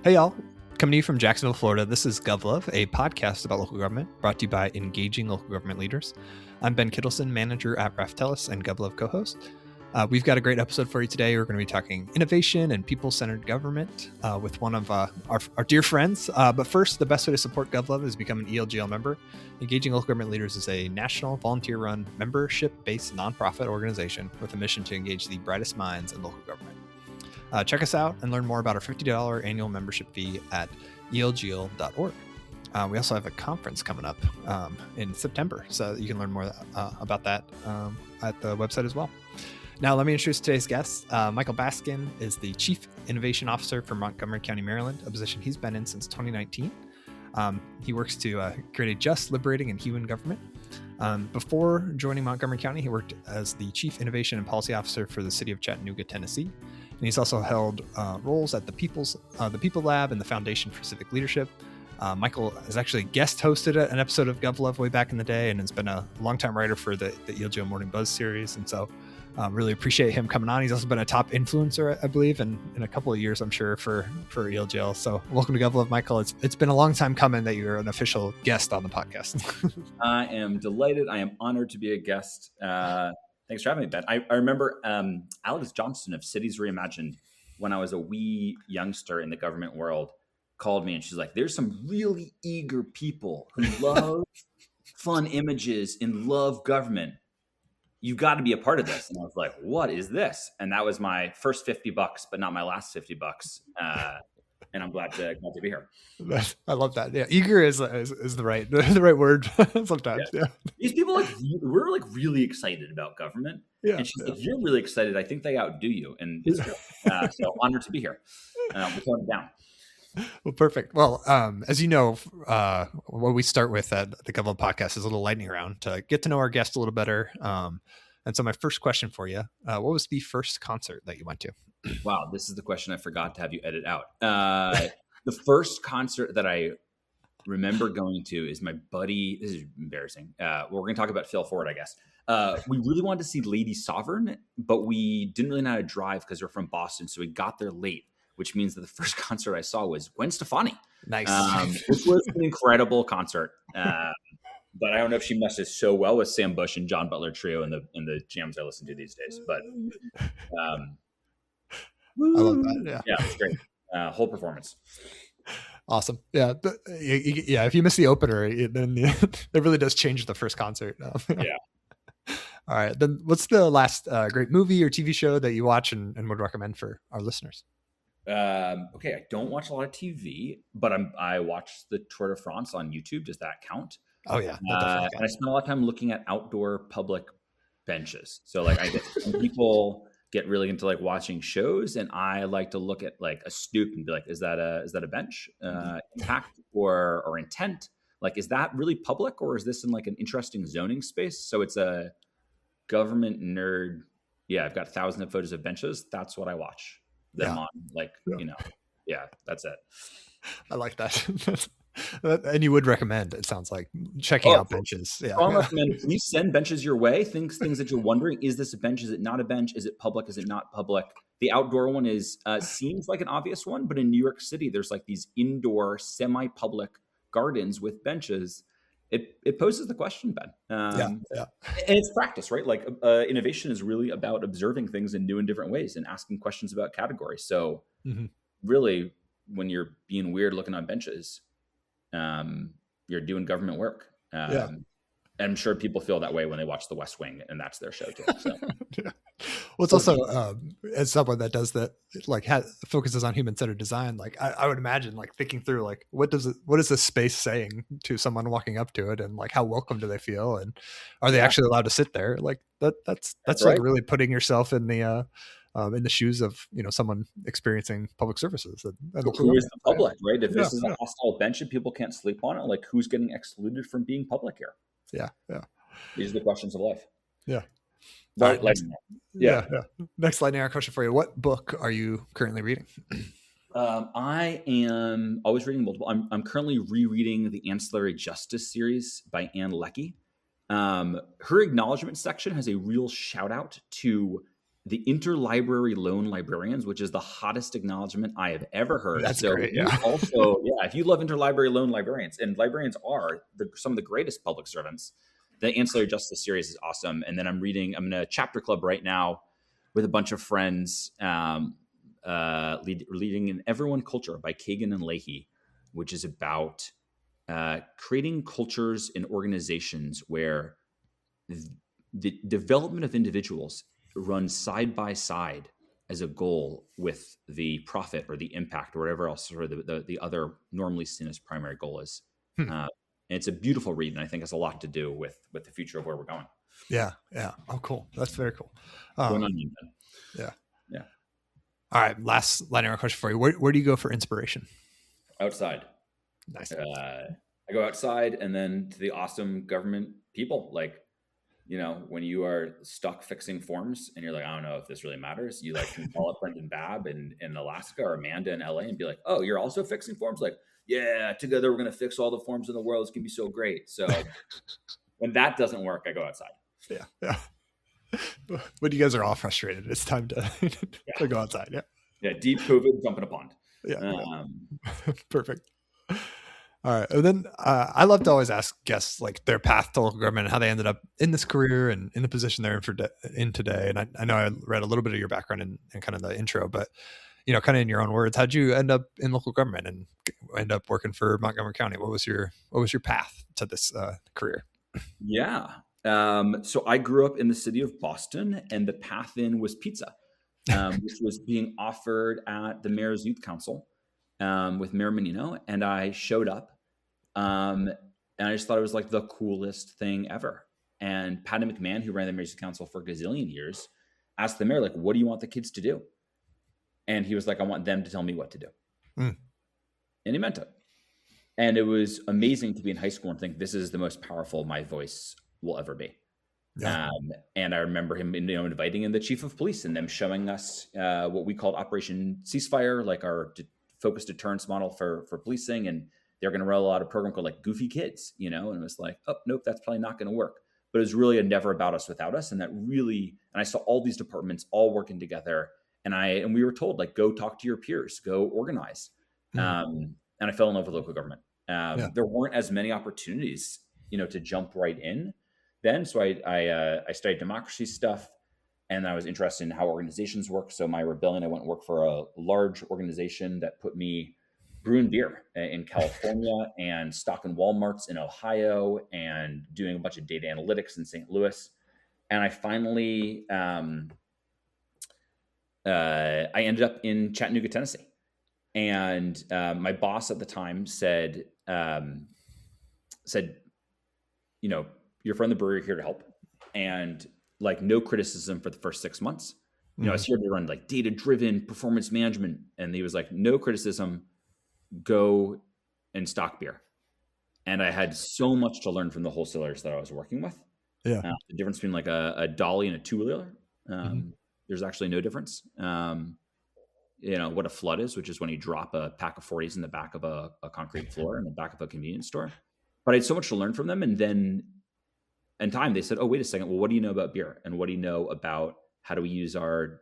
Hey, y'all. Coming to you from Jacksonville, Florida, this is GovLove, a podcast about local government brought to you by engaging local government leaders. I'm Ben Kittelson, manager at Raftellus and GovLove co-host. We've got a great episode for you today. We're going to be talking innovation and people-centered government with one of our dear friends. But first, the best way to support GovLove is become an ELGL member. Engaging Local Government Leaders is a national volunteer-run membership-based nonprofit organization with a mission to engage the brightest minds in local government. Check us out and learn more about our $50 annual membership fee at elgl.org. We also have a conference coming up in September, so you can learn more about that at the website as well. Now, let me introduce today's guest. Michael Baskin is the Chief Innovation Officer for Montgomery County, Maryland, a position he's been in since 2019. He works to create a just, liberating, and human government. Before joining Montgomery County, he worked as the Chief Innovation and Policy Officer for the city of Chattanooga, Tennessee. And he's also held roles at the People Lab and the Foundation for Civic Leadership. Michael has actually guest hosted an episode of GovLove way back in the day and has been a longtime writer for the ELGO Morning Buzz series. And so really appreciate him coming on. He's also been a top influencer, I believe, in a couple of years, I'm sure, for ELGL. So welcome to GovLove, Michael. It's been a long time coming that you're an official guest on the podcast. I am delighted. I am honored to be a guest. Thanks for having me, Ben. I remember Alice Johnston of Cities Reimagined, when I was a wee youngster in the government world, called me and she's like, there's some really eager people who love fun images and love government. You've got to be a part of this. And I was like, what is this? And that was my first $50, but not my last $50. And I'm glad to be here. I love that. Yeah, eager is the right word sometimes. Yeah. These people we're like really excited about government. Yeah. And she's like, you're really excited. I think they outdo you. And it's so honored to be here. We'll tone it down. Well, perfect. Well, as you know, what we start with at the GovLove podcast is a little lightning round to get to know our guest a little better. And so my first question for you, what was the first concert that you went to? Wow, this is the question I forgot to have you edit out. The first concert that I remember going to is my buddy. This is embarrassing. Well, we're going to talk about Phil Ford, I guess. We really wanted to see Lady Sovereign, but we didn't really know how to drive because we're from Boston. So we got there late, which means that the first concert I saw was Gwen Stefani. Nice. Which was an incredible concert. But I don't know if she meshes so well with Sam Bush and John Butler Trio in the jams I listen to these days. But I love that. Yeah, it's great. Whole performance. Awesome. Yeah. If you miss the opener, then it really does change the first concert. Yeah. All right. Then what's the last great movie or TV show that you watch and would recommend for our listeners? Okay. I don't watch a lot of TV, but I watch the Tour de France on YouTube. Does that count? Oh yeah. And I spend a lot of time looking at outdoor public benches. So like some people get really into like watching shows, and I like to look at like a stoop and be like, is that a bench impact or intent? Like, is that really public, or is this in like an interesting zoning space? So it's a government nerd. Yeah, I've got thousands of photos of benches. That's what I watch them on. Like, that's it. I like that. And you would recommend, it sounds like, checking out benches. Yeah. I'll recommend, please send benches your way. Things that you're wondering, is this a bench? Is it not a bench? Is it public? Is it not public? The outdoor one seems like an obvious one, but in New York City, there's like these indoor semi-public gardens with benches. It poses the question, Ben. And it's practice, right? Like innovation is really about observing things in new and different ways and asking questions about categories. So really, when you're being weird looking on benches, you're doing government work. And I'm sure people feel that way when they watch The West Wing, and that's their show too. So. Well, it's also as someone that does that, like focuses on human-centered design. Like I would imagine, like thinking through, like what is this space saying to someone walking up to it, and like how welcome do they feel, and are they actually allowed to sit there? Like that's right. Like really putting yourself in the shoes of someone experiencing public services. Who is the public, right? If this is a hostile bench and people can't sleep on it, like who's getting excluded from being public here? Yeah. These are the questions of life. Yeah. But Next lightning round question for you. What book are you currently reading? I am always reading multiple. I'm currently rereading the Ancillary Justice series by Ann Leckie. Her acknowledgement section has a real shout out to the interlibrary loan librarians, which is the hottest acknowledgement I have ever heard. That's so great. Yeah. Also, yeah, if you love interlibrary loan librarians, and librarians are some of the greatest public servants, the Ancillary Justice series is awesome. And then I'm in a chapter club right now with a bunch of friends, leading an Everyone Culture by Kagan and Leahy, which is about creating cultures in organizations where the development of individuals run side by side as a goal with the profit or the impact or whatever else or the other normally seen as primary goal is. And it's a beautiful read, and I think has a lot to do with the future of where we're going. Yeah. Oh, cool. That's very cool. Going on, yeah. All right. Last lightning question for you. Where do you go for inspiration? Outside. Nice. I go outside and then to the awesome government people. Like, when you are stuck fixing forms and you're like, I don't know if this really matters. You can call up Brendan Babb in Alaska or Amanda in LA and be like, oh, you're also fixing forms? Like, yeah, together we're going to fix all the forms in the world. It's going to be so great. So when that doesn't work, I go outside. Yeah. When you guys are all frustrated, it's time to go outside. Yeah. Deep COVID, jump in a pond. Yeah. Perfect. All right. And then I love to always ask guests their path to local government and how they ended up in this career and in the position they're in today. And I know I read a little bit of your background in kind of the intro, but kind of in your own words, how'd you end up in local government and end up working for Montgomery County? What was your path to this career? Yeah. So I grew up in the city of Boston, and the path in was pizza, which was being offered at the Mayor's Youth Council with Mayor Menino. And I showed up. And I just thought it was the coolest thing ever. And Patty McMahon, who ran the Mayor's Youth Council for a gazillion years, asked the mayor, what do you want the kids to do? And he was like, I want them to tell me what to do. And he meant it. And it was amazing to be in high school and think, this is the most powerful my voice will ever be. Yeah. And I remember him inviting in the chief of police and them showing us what we called Operation Ceasefire, our focused deterrence model for policing. And they're going to run a lot of program called Goofy Kids, and it was oh, nope, that's probably not going to work. But it was really a never about us without us. And I saw all these departments all working together. And we were told, go talk to your peers, go organize. And I fell in love with local government. There weren't as many opportunities, to jump right in then. So I studied democracy stuff, and I was interested in how organizations work. So my rebellion, I went and worked for a large organization that put me brewing beer in California and stocking Walmarts in Ohio and doing a bunch of data analytics in St. Louis. And I finally, I ended up in Chattanooga, Tennessee. And my boss at the time said, you're from the brewery, here to help. And no criticism for the first 6 months. I was here to run data-driven performance management. And he was like, no criticism, go and stock beer. And I had so much to learn from the wholesalers that I was working with. Yeah. The difference between a dolly and a two-wheeler. There's actually no difference. What a flood is, which is when you drop a pack of 40s in the back of a concrete floor in the back of a convenience store. But I had so much to learn from them. And then in time, they said, oh, wait a second. Well, what do you know about beer? And what do you know about how do we use our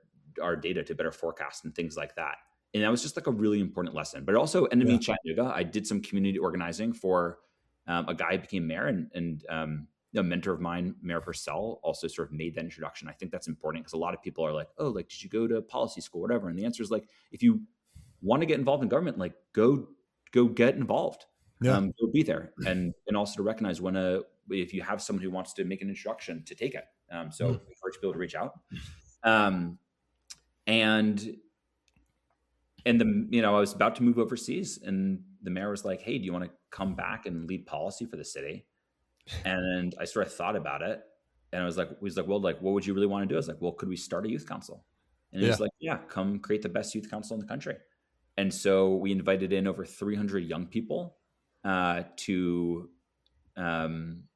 data to better forecast and things like that? And that was just a really important lesson. But it also ended me in Chattanooga. I did some community organizing for a guy who became mayor, and a mentor of mine, Mayor Purcell, also sort of made that introduction. I think that's important because a lot of people are like, oh, did you go to policy school, whatever? And the answer is if you want to get involved in government, go get involved. Go be there. And also to recognize if you have someone who wants to make an introduction, to take it. So encourage people to reach out. And I was about to move overseas, and the mayor was like, hey, do you want to come back and lead policy for the city? And I sort of thought about it, and he was like, well, what would you really want to do? I was like, well, could we start a youth council? And he was like, yeah, come create the best youth council in the country. And so we invited in over 300 young people to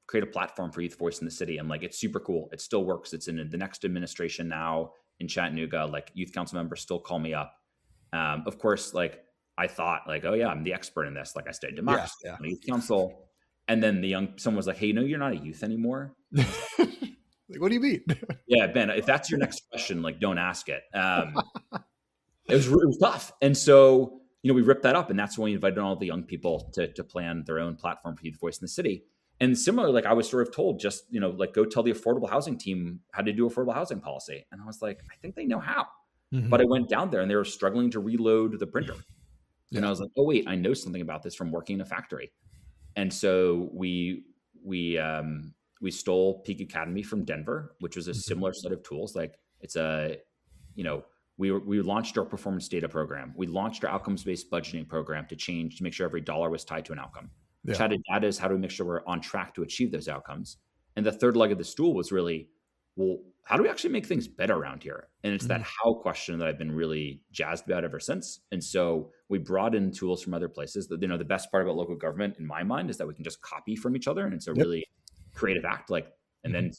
create a platform for youth voice in the city. And it's super cool. It still works. It's in the next administration now in Chattanooga. Youth council members still call me up. Of course, I thought oh yeah, I'm the expert in this. I studied democracy, youth council. And then someone was like, hey, you're not a youth anymore. Like, what do you mean? Yeah, Ben, if that's your next question, like, don't ask it. It was tough. And so, we ripped that up, and that's when we invited all the young people to plan their own platform for youth voice in the city. And similarly, like, I was sort of told, just, like, go tell the affordable housing team how to do affordable housing policy. And I was like, I think they know how. Mhm. But I went down there and they were struggling to reload the printer. And Yeah. I was like, oh, wait, I know something about this from working in a factory. And so we stole Peak Academy from Denver, which was a similar set of tools. Like, it's we launched our performance data program. We launched our outcomes-based budgeting program to make sure every dollar was tied to an outcome. Yeah. Chatted data is how do we make sure we're on track to achieve those outcomes. And the third leg of the stool was really, well, how do we actually make things better around here? And it's that how question that I've been really jazzed about ever since. And so we brought in tools from other places. That, the best part about local government in my mind is that we can just copy from each other, and it's a really creative act. Like, and then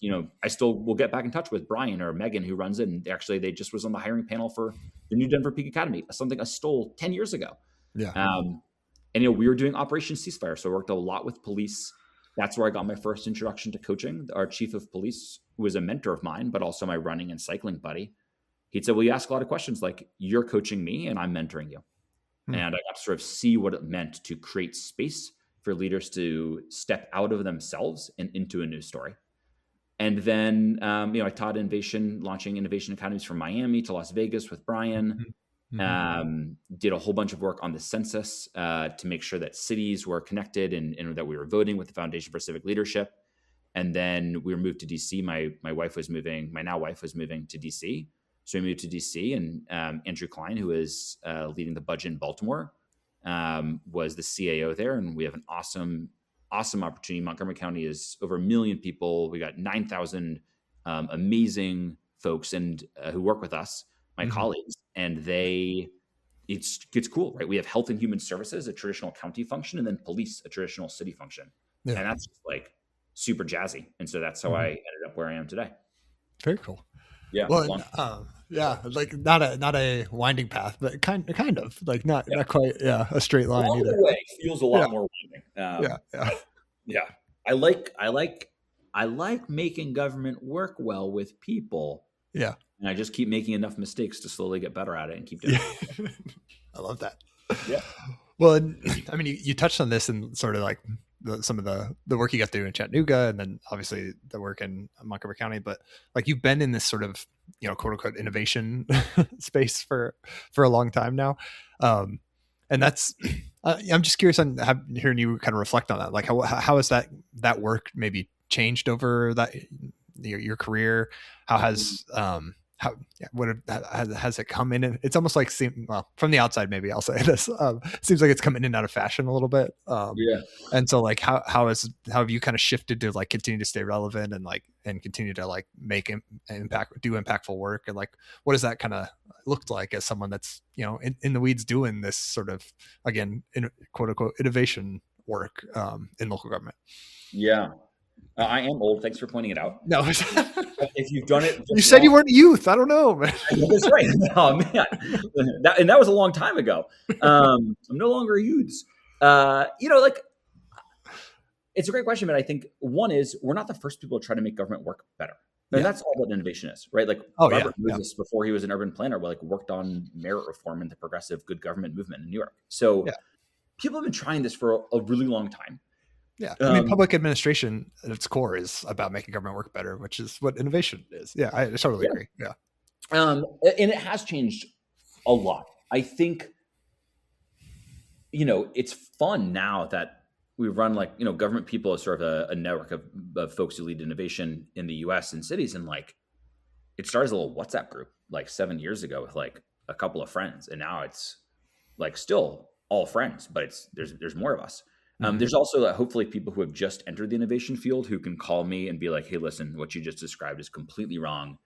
I still will get back in touch with Brian or Megan, who runs it. And actually, they just was on the hiring panel for the new Denver Peak Academy, something I stole 10 years ago. Yeah. And we were doing Operation Ceasefire, so I worked a lot with police. That's where I got my first introduction to coaching. Our chief of police, who was a mentor of mine, but also my running and cycling buddy, he'd say, well, you ask a lot of questions, like, you're coaching me and I'm mentoring you. And I got to sort of see what it meant to create space for leaders to step out of themselves and into a new story. And then, I taught launching innovation academies from Miami to Las Vegas with Brian. Did a whole bunch of work on the census to make sure that cities were connected and that we were voting with the Foundation for Civic Leadership. And then we were moved to DC. My now wife was moving to DC. So we moved to DC, and Andrew Klein, who is leading the budget in Baltimore, was the CAO there. And we have an awesome opportunity. Montgomery County is over 1 million people. We got 9,000 amazing folks and who work with us, my colleagues, and it's cool, right? We have health and human services, a traditional county function, and then police, a traditional city function. And that's just like super jazzy. And so that's how I ended up where I am today. Very cool. Yeah. Well, like not a winding path, but kind of like not quite a straight line Along either. the way feels a lot more winding. Yeah. I like making government work well with people. Yeah. And I just keep making enough mistakes to slowly get better at it and keep doing it. I love that. Yeah. Well, I mean, you touched on this in sort of like some of the work you got to do in Chattanooga, and then obviously the work in Montgomery County, but like you've been in this sort of, quote unquote innovation space for a long time now. And that's, I'm just curious on hearing you kind of reflect on that. Like how has that work maybe changed over your career? How has, has it come in? And it's almost like, from the outside, maybe I'll say this, seems like it's come in and out of fashion a little bit. And so like, how have you kind of shifted to like continue to stay relevant and continue to like make do impactful work? And like, what does that kind of looked like as someone that's, in the weeds doing this sort of, again, quote unquote innovation work, in local government? Yeah. I am old. Thanks for pointing it out. No, if you've done it, you said you weren't youth. I don't know, man. That's right. Oh man, that was a long time ago. I'm no longer a youth. Like, it's a great question, but I think one is we're not the first people to try to make government work better. And that's all that innovation is, right? Like Robert Moses, before he was an urban planner, worked on merit reform and the progressive good government movement in New York. So people have been trying this for a really long time. Yeah. I mean, public administration at its core is about making government work better, which is what innovation is. Yeah, I totally agree. Yeah. And it has changed a lot. I think, it's fun now that we run government people as sort of a network of folks who lead innovation in the US and cities. And it started as a little WhatsApp group 7 years ago with a couple of friends. And now it's still all friends, but there's more of us. There's also hopefully people who have just entered the innovation field who can call me and be like, hey, listen, what you just described is completely wrong.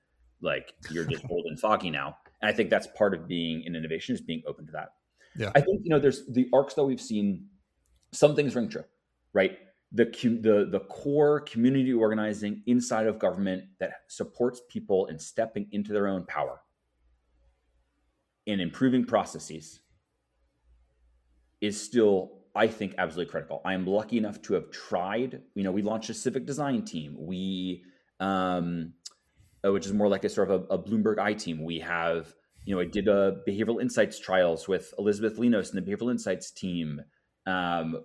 You're just old and foggy now. And I think that's part of being in innovation, is being open to that. Yeah. I think, there's the arcs that we've seen. Some things ring true, right? The core community organizing inside of government that supports people in stepping into their own power and improving processes is still, I think, absolutely critical. I am lucky enough to have tried, we launched a civic design team. We which is more like a sort of a Bloomberg I team. We have, I did behavioral insights trials with Elizabeth Linos and the behavioral insights team.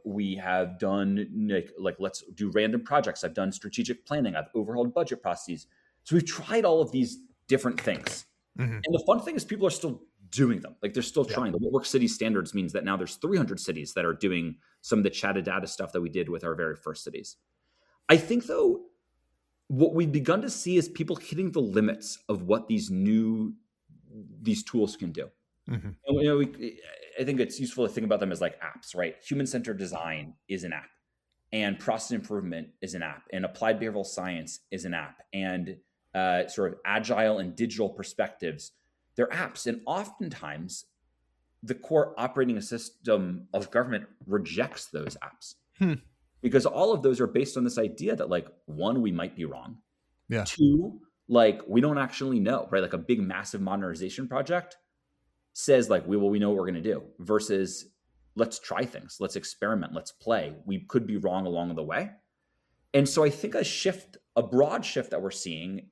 We have done like let's do random projects. I've done strategic planning. I've overhauled budget processes. So we've tried all of these different things. Mm-hmm. And the fun thing is people are still doing them. Like they're still trying. The What Works City standards means that now there's 300 cities that are doing some of the chatted data stuff that we did with our very first cities. I think though, what we've begun to see is people hitting the limits of what these tools can do. Mm-hmm. And I think it's useful to think about them as like apps, right? Human-centered design is an app, and process improvement is an app, and applied behavioral science is an app, and sort of agile and digital perspectives, they're apps. And oftentimes, the core operating system of government rejects those apps. Because all of those are based on this idea that, like, one, we might be wrong. Yeah. Two, like, we don't actually know, right? Like a big, massive modernization project says, like, we know what we're going to do, versus let's try things, let's experiment, let's play. We could be wrong along the way. And so I think a broad shift that we're seeing,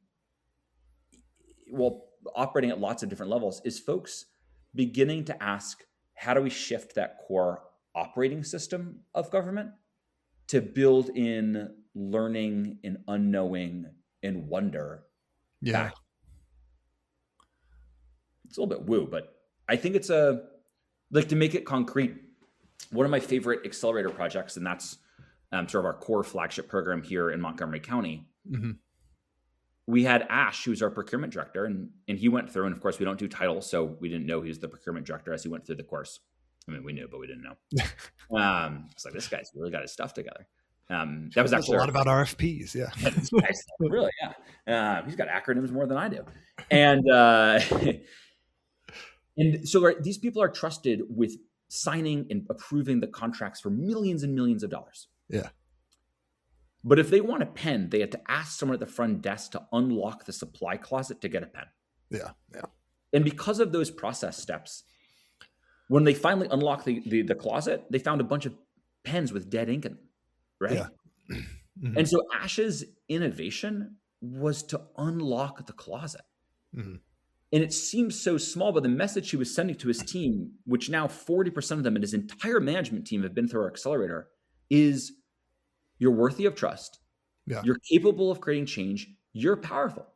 well, operating at lots of different levels, is folks beginning to ask, how do we shift that core operating system of government to build in learning and unknowing and wonder back? It's a little bit woo, but I think it's like, to make it concrete, one of my favorite accelerator projects, and that's sort of our core flagship program here in Montgomery County. Mm-hmm. We had Ash, who's our procurement director, and he went through, and of course we don't do titles, so we didn't know he was the procurement director as he went through the course. I mean, we knew, but we didn't know. It's like, this guy's really got his stuff together. That was actually a lot about RFPs. Yeah. Really. Yeah. He's got acronyms more than I do. And, and so these people are trusted with signing and approving the contracts for millions and millions of dollars. Yeah. But if they want a pen, they had to ask someone at the front desk to unlock the supply closet to get a pen. Yeah. Yeah. And because of those process steps, when they finally unlocked the closet, they found a bunch of pens with dead ink in them, right? Yeah. Mm-hmm. And so Ash's innovation was to unlock the closet. Mm-hmm. And it seems so small, but the message he was sending to his team, which now 40% of them and his entire management team have been through our accelerator, is you're worthy of trust. Yeah. You're capable of creating change. You're powerful.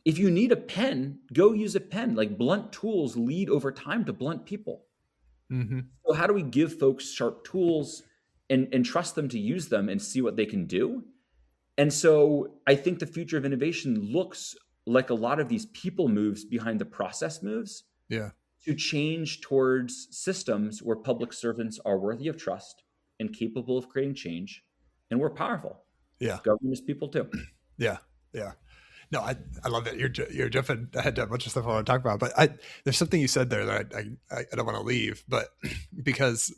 If you need a pen, go use a pen. Like, blunt tools lead over time to blunt people. Mm-hmm. So how do we give folks sharp tools and trust them to use them and see what they can do? And so I think the future of innovation looks like a lot of these people moves behind the process moves. Yeah. To change towards systems where public servants are worthy of trust and capable of creating change, and we're powerful. Yeah. Government is people too. Yeah. Yeah. No, I love that you're jumping ahead to a bunch of stuff I want to talk about, but there's something you said there that I don't want to leave, but because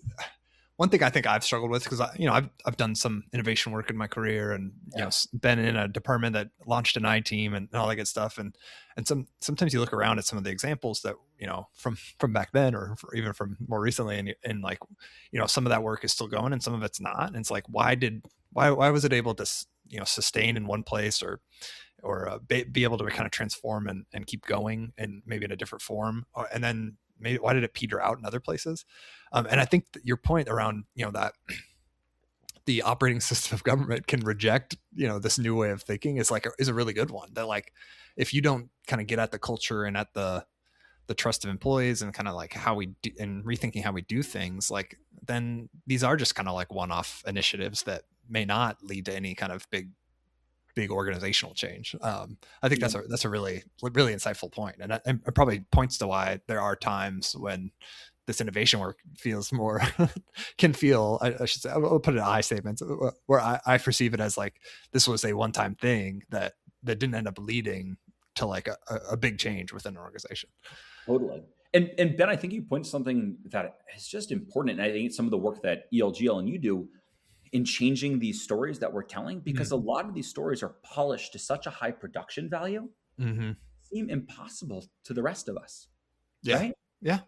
one thing I think I've struggled with, because I've done some innovation work in my career, and been in a department that launched an I team and all that good stuff, and sometimes you look around at some of the examples that from back then, or even from more recently, and like some of that work is still going and some of it's not, and it's like, why was it able to sustain in one place, or be able to kind of transform and keep going, and maybe in a different form, and then maybe why did it peter out in other places? And I think that your point around that the operating system of government can reject this new way of thinking is a really good one. That, like, if you don't kind of get at the culture and at the trust of employees and kind of like how we do, and rethinking how we do things, like, then these are just kind of like one-off initiatives that may not lead to any kind of big organizational change. I think that's a really, really insightful point. And it probably points to why there are times when this innovation work feels more, can feel, I should say, I'll put it in I statements, where I perceive it as like, this was a one-time thing that didn't end up leading to like a big change within an organization. Totally. And Ben, I think you point to something that is just important. And I think it's some of the work that ELGL and you do in changing these stories that we're telling, because a lot of these stories are polished to such a high production value, seem impossible to the rest of us. Yeah. Right? Yeah.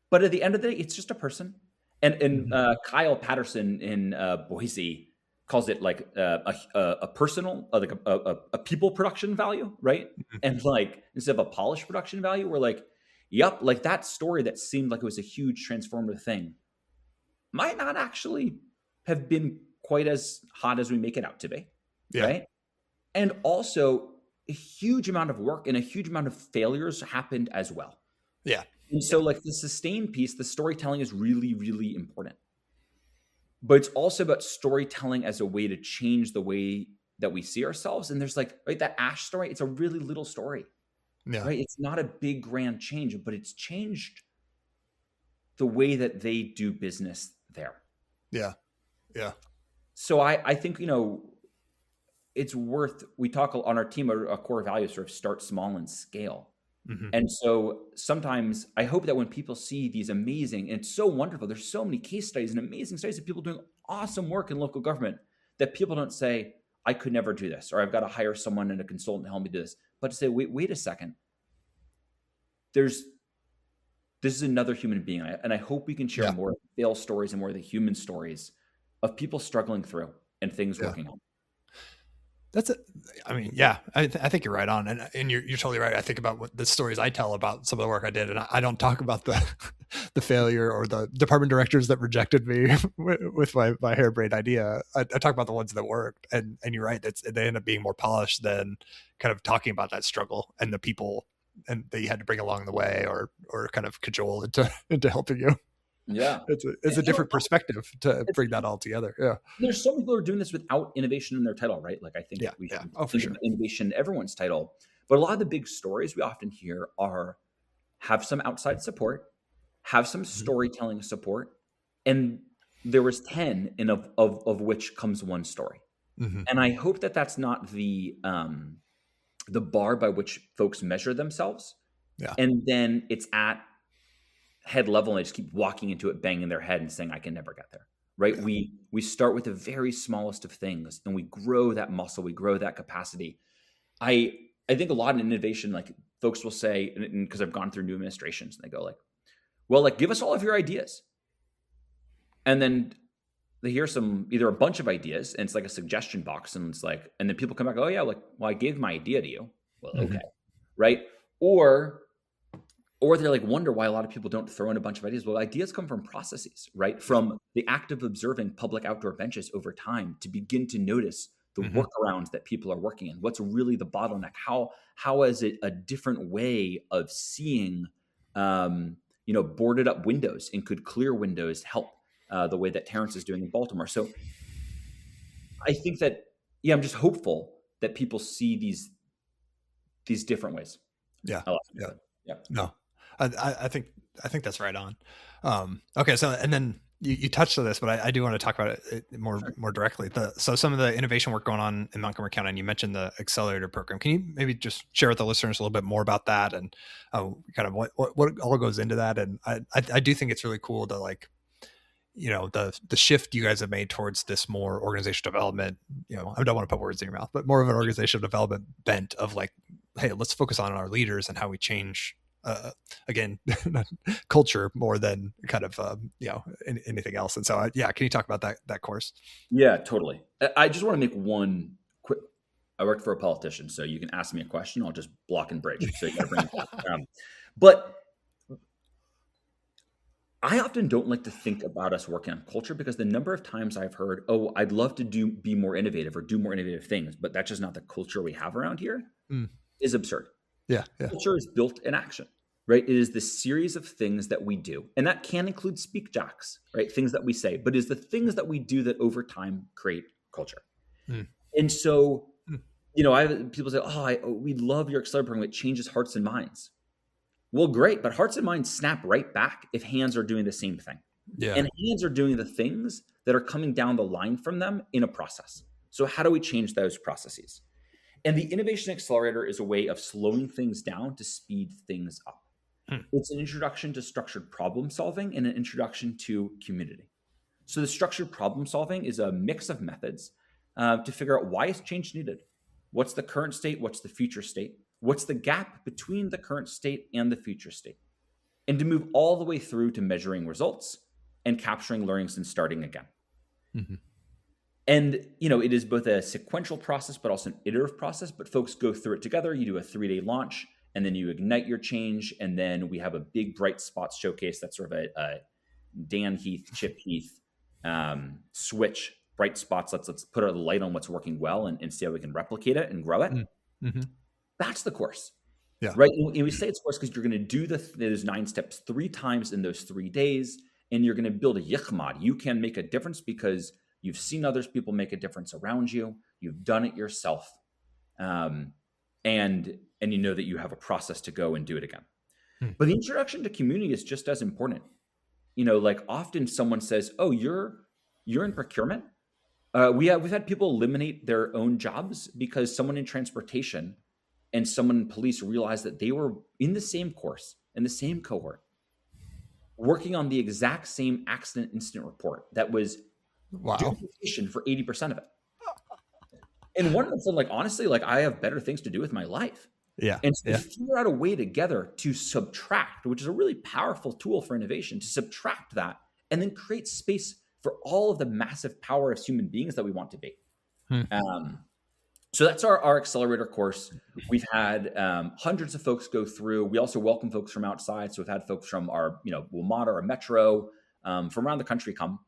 But at the end of the day, it's just a person. And Kyle Patterson in Boise calls it like a personal, like a people production value, right? And like instead of a polished production value, we're like, yep, like that story that seemed like it was a huge transformative thing might not actually have been quite as hot as we make it out to be, right? And also a huge amount of work and a huge amount of failures happened as well. Yeah. And so like the sustained piece, the storytelling is really, really important. But it's also about storytelling as a way to change the way that we see ourselves. And there's like, right, that Ash story, it's a really little story, right? It's not a big grand change, but it's changed the way that they do business there. Yeah. Yeah. So I think, it's worth, we talk on our team, a core value sort of start small and scale. And so sometimes I hope that when people see these amazing, and it's so wonderful, there's so many case studies and amazing studies of people doing awesome work in local government, that people don't say, I could never do this, or I've got to hire someone and a consultant to help me do this, but to say, wait a second, this is another human being. And I hope we can share more fail stories and more of the human stories of people struggling through and things working out. I think you're right on. And you're totally right. I think about what the stories I tell about some of the work I did, and I don't talk about the failure or the department directors that rejected me with my harebrained idea. I talk about the ones that worked, and you're right. They end up being more polished than kind of talking about that struggle and the people and that you had to bring along the way or kind of cajole into helping you. Yeah. It's a different perspective to bring that all together. Yeah. There's so many people who are doing this without innovation in their title, right? Like I think we should for sure. Innovation in everyone's title. But a lot of the big stories we often hear are have some outside support, have some storytelling support, and there was 10 of which comes one story. And I hope that that's not the bar by which folks measure themselves. Yeah. And then it's at head level and they just keep walking into it, banging their head and saying, I can never get there, right? Yeah. We start with the very smallest of things and we grow that muscle, we grow that capacity. I think a lot of innovation, like folks will say, and because I've gone through new administrations, and they go like, well, like give us all of your ideas. And then they hear either a bunch of ideas and it's like a suggestion box. And it's like, and then people come back, oh yeah, like, well, I gave my idea to you. Well, okay. Right. Or they're like, wonder why a lot of people don't throw in a bunch of ideas. Well, ideas come from processes, right? From the act of observing public outdoor benches over time to begin to notice the workarounds that people are working in. What's really the bottleneck? How is it a different way of seeing, boarded up windows, and could clear windows help the way that Terrence is doing in Baltimore? So I think that, I'm just hopeful that people see these different ways. Yeah. No. I think that's right on. Okay. So, and then you touched on this, but I do want to talk about it more directly. So some of the innovation work going on in Montgomery County, and you mentioned the accelerator program. Can you maybe just share with the listeners a little bit more about that and kind of what all goes into that? And I do think it's really cool to the shift you guys have made towards this more organizational development, I don't want to put words in your mouth, but more of an organizational development bent of like, hey, let's focus on our leaders and how we change, again, culture more than kind of, anything else. And so, can you talk about that course? Yeah, totally. I just want to make one quick, I worked for a politician, so you can ask me a question. I'll just block and bridge. So you got to bring it back. But I often don't like to think about us working on culture because the number of times I've heard, oh, I'd love to be more innovative or do more innovative things, but that's just not the culture we have around here, is absurd. Yeah. Culture is built in action, right? It is the series of things that we do. And that can include speak jacks, right? Things that we say, but it is the things that we do that over time create culture. And so, people say, we love your accelerator program. It changes hearts and minds. Well, great, but hearts and minds snap right back if hands are doing the same thing. Yeah. And hands are doing the things that are coming down the line from them in a process. So how do we change those processes? And the Innovation Accelerator is a way of slowing things down to speed things up. It's an introduction to structured problem solving and an introduction to community. So the structured problem solving is a mix of methods to figure out why is change needed? What's the current state? What's the future state? What's the gap between the current state and the future state? And to move all the way through to measuring results and capturing learnings and starting again. And, it is both a sequential process, but also an iterative process, but folks go through it together. You do a 3-day launch, and then you ignite your change. And then we have a big bright spots showcase. That's sort of a Dan Heath, Chip Heath switch, bright spots. Let's put a light on what's working well and see how we can replicate it and grow it. Mm-hmm. That's the course. Yeah. Right. And we say it's course because you're going to do those 9 steps 3 times in those 3 days, and you're going to build a yichmad. You can make a difference because you've seen others people make a difference around you. You've done it yourself. And you know that you have a process to go and do it again. But the introduction to community is just as important. Like often someone says, oh, you're in procurement. We've had people eliminate their own jobs because someone in transportation and someone in police realized that they were in the same course, in the same cohort, working on the exact same accident incident report that was duplication for 80% of it. And one of them said, like, honestly, like I have better things to do with my life. Yeah. And so we figure out a way together to subtract, which is a really powerful tool for innovation, to subtract that and then create space for all of the massive power of human beings that we want to be. So that's our accelerator course. We've had hundreds of folks go through. We also welcome folks from outside. So we've had folks from our, WMATA or Metro from around the country come.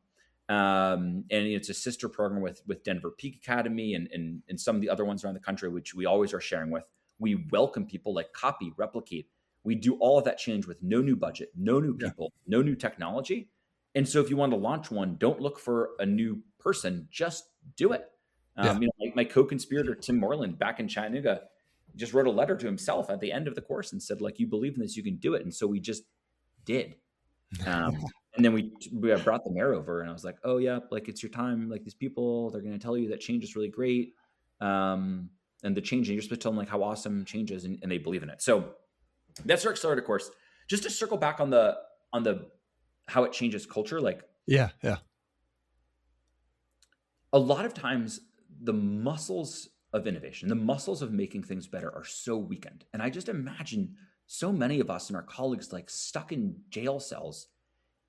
And it's a sister program with Denver Peak Academy and some of the other ones around the country, which we always are sharing with. We welcome people, like copy, replicate. We do all of that change with no new budget, no new people, no new technology. And so if you want to launch one, don't look for a new person, just do it. Like my co-conspirator, Tim Moreland, back in Chattanooga, just wrote a letter to himself at the end of the course and said, like, you believe in this, you can do it. And so we just did. And then we brought the mayor over and I was like, oh yeah, like it's your time. Like these people, they're going to tell you that change is really great. And the change, and you're supposed to tell them like how awesome change is, and they believe in it. So that's our accelerator course. Just to circle back on the how it changes culture. Like, a lot of times the muscles of innovation, the muscles of making things better are so weakened. And I just imagine so many of us and our colleagues like stuck in jail cells.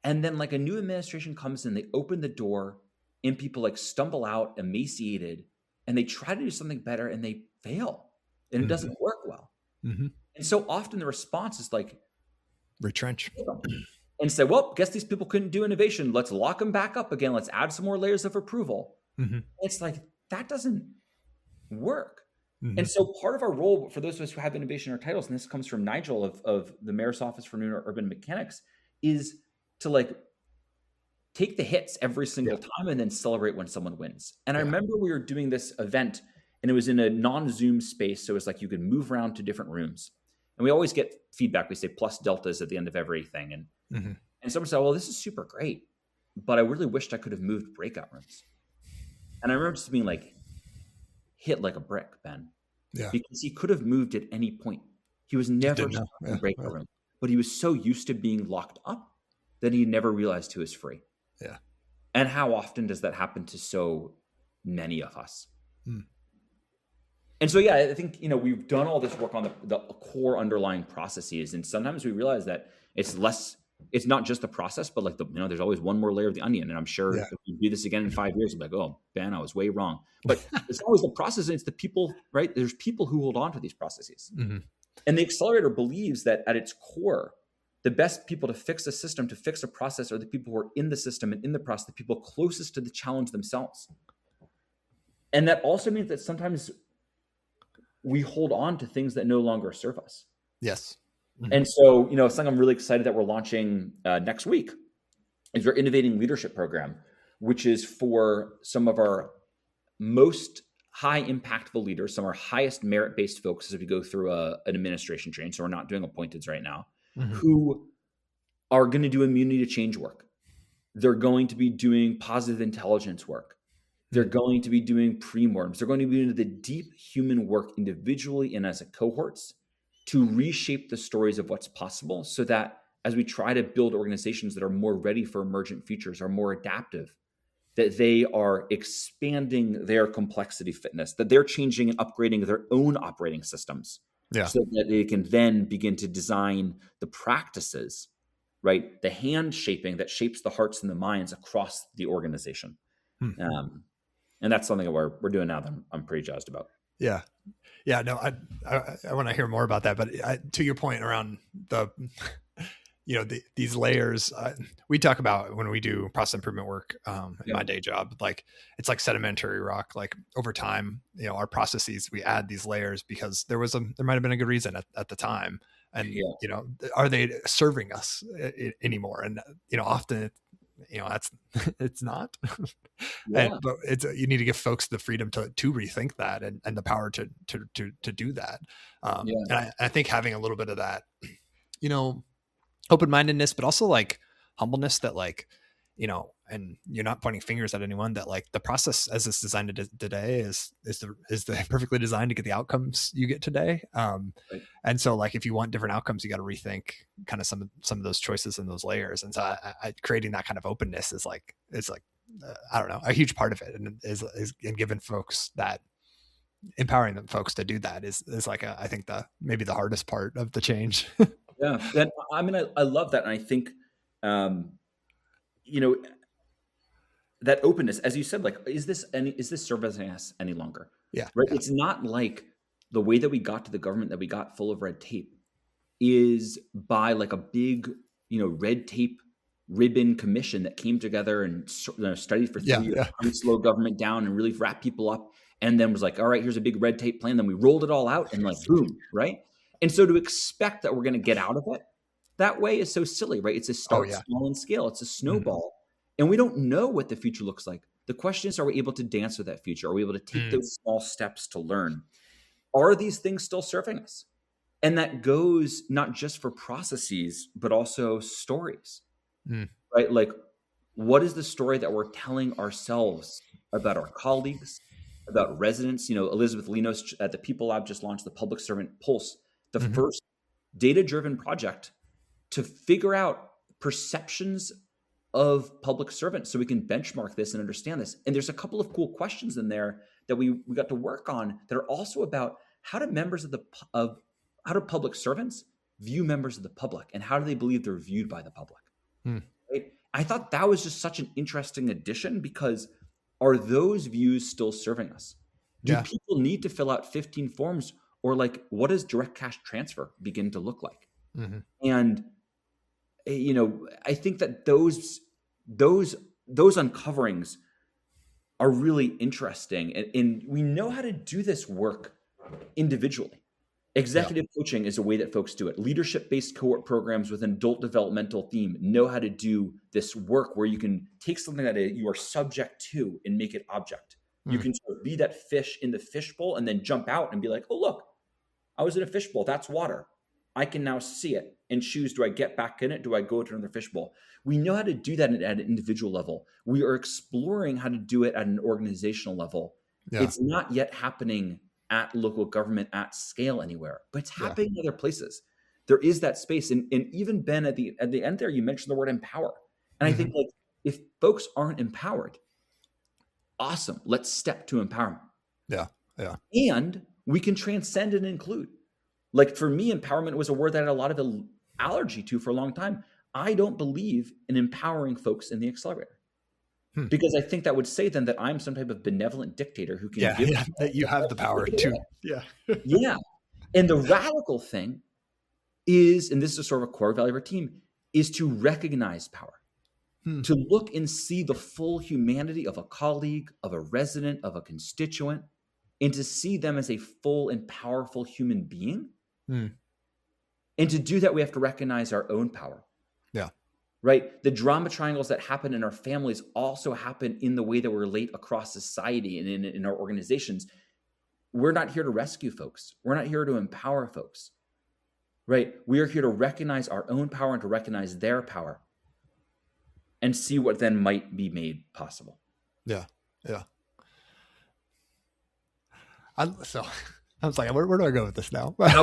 And then like a new administration comes in, they open the door and people like stumble out emaciated and they try to do something better and they fail and it doesn't work well. And so often the response is like, retrench and say, well, guess these people couldn't do innovation. Let's lock them back up again. Let's add some more layers of approval. It's like, that doesn't work. And so part of our role for those of us who have innovation in our titles, and this comes from Nigel of the Mayor's Office for New Urban Mechanics, is to like take the hits every single time and then celebrate when someone wins. And I remember we were doing this event and it was in a non-Zoom space. So it was like you could move around to different rooms. And we always get feedback. We say plus deltas at the end of everything. And someone said, well, this is super great, but I really wished I could have moved breakout rooms. And I remember just being like, hit like a brick, Ben. Because he could have moved at any point. He was never stuck in the breakout room, but he was so used to being locked up that he never realized he was free. And how often does that happen to so many of us? And so, I think, we've done all this work on the core underlying processes. And sometimes we realize that it's not just the process, but like there's always one more layer of the onion. And I'm sure if we do this again in 5 years, we'll be like, oh, Ben, I was way wrong. But it's always the process and it's the people, right? There's people who hold on to these processes. And the accelerator believes that at its core, the best people to fix a system, to fix a process, are the people who are in the system and in the process, the people closest to the challenge themselves. And that also means that sometimes we hold on to things that no longer serve us. And so, something I'm really excited that we're launching next week is our Innovating Leadership Program, which is for some of our most high impactful leaders, some of our highest merit-based folks as we go through an administration training. So we're not doing appointeds right now, who are going to do immunity to change work. They're going to be doing positive intelligence work. They're going to be doing pre-mortems. They're going to be doing the deep human work individually and as a cohorts to reshape the stories of what's possible so that as we try to build organizations that are more ready for emergent futures, are more adaptive, that they are expanding their complexity fitness, that they're changing and upgrading their own operating systems so that they can then begin to design the practices, right? The hand shaping that shapes the hearts and the minds across the organization. And that's something that we're doing now that I'm pretty jazzed about. Yeah. Yeah, no, I want to hear more about that, but to your point around the, these layers, we talk about when we do process improvement work in my day job, like it's like sedimentary rock. Like over time, our processes, we add these layers because there might have been a good reason at the time, and are they serving us anymore? And often that's it's not. But you need to give folks the freedom to rethink that and the power to do that. And I think having a little bit of that, open-mindedness, but also like humbleness that like, and you're not pointing fingers at anyone, that like the process as it's designed today is perfectly designed to get the outcomes you get today. And so like, if you want different outcomes, you got to rethink kind of some of those choices and those layers. And so I creating that kind of openness is like, I don't know, a huge part of it. And is giving folks that, empowering them folks to do that is like, I think maybe the hardest part of the change. Yeah. And I mean, I love that. And I think, that openness, as you said, like, is this servicing us any longer? Yeah. Right. Yeah. It's not like the way that we got to the government that we got full of red tape is by like a big, red tape ribbon commission that came together and studied for 3 years, to slow government down and really wrap people up. And then was like, all right, here's a big red tape plan. Then we rolled it all out and like, boom. Right. And so to expect that we're going to get out of it that way is so silly, right? It's a start small and scale. It's a snowball. And we don't know what the future looks like. The question is, are we able to dance with that future? Are we able to take those small steps to learn? Are these things still serving us? And that goes not just for processes, but also stories, right? Like, what is the story that we're telling ourselves about our colleagues, about residents? Elizabeth Linos at the People Lab just launched the Public Servant Pulse, the first data-driven project to figure out perceptions of public servants so we can benchmark this and understand this. And there's a couple of cool questions in there that we got to work on that are also about how do how do public servants view members of the public, and how do they believe they're viewed by the public? Right? I thought that was just such an interesting addition, because are those views still serving us? Do people need to fill out 15 forms, or like, what does direct cash transfer begin to look like? And I think that those uncoverings are really interesting, and we know how to do this work individually. Executive coaching is a way that folks do it. Leadership-based cohort programs with an adult developmental theme know how to do this work where you can take something that you are subject to and make it object. You can sort of be that fish in the fishbowl and then jump out and be like, oh, look, I was in a fishbowl. That's water. I can now see it and choose, do I get back in it? Do I go to another fishbowl? We know how to do that at an individual level. We are exploring how to do it at an organizational level. It's not yet happening at local government at scale anywhere, but it's happening in other places. There is that space. And even Ben, at the end there, you mentioned the word empower. And I think, like, if folks aren't empowered, awesome. Let's step to empowerment. Yeah. Yeah. And we can transcend and include. Like, for me, empowerment was a word that I had a lot of allergy to for a long time. I don't believe in empowering folks in the accelerator, because I think that would say then that I'm some type of benevolent dictator who can give that you have the power to. Yeah. And the radical thing is, and this is sort of a core value of our team, is to recognize power, to look and see the full humanity of a colleague, of a resident, of a constituent, and to see them as a full and powerful human being. And to do that, we have to recognize our own power. Yeah. Right? The drama triangles that happen in our families also happen in the way that we relate across society and in our organizations. We're not here to rescue folks. We're not here to empower folks. Right? We are here to recognize our own power and to recognize their power and see what then might be made possible. Yeah. Yeah. I was like, where do I go with this now? Like,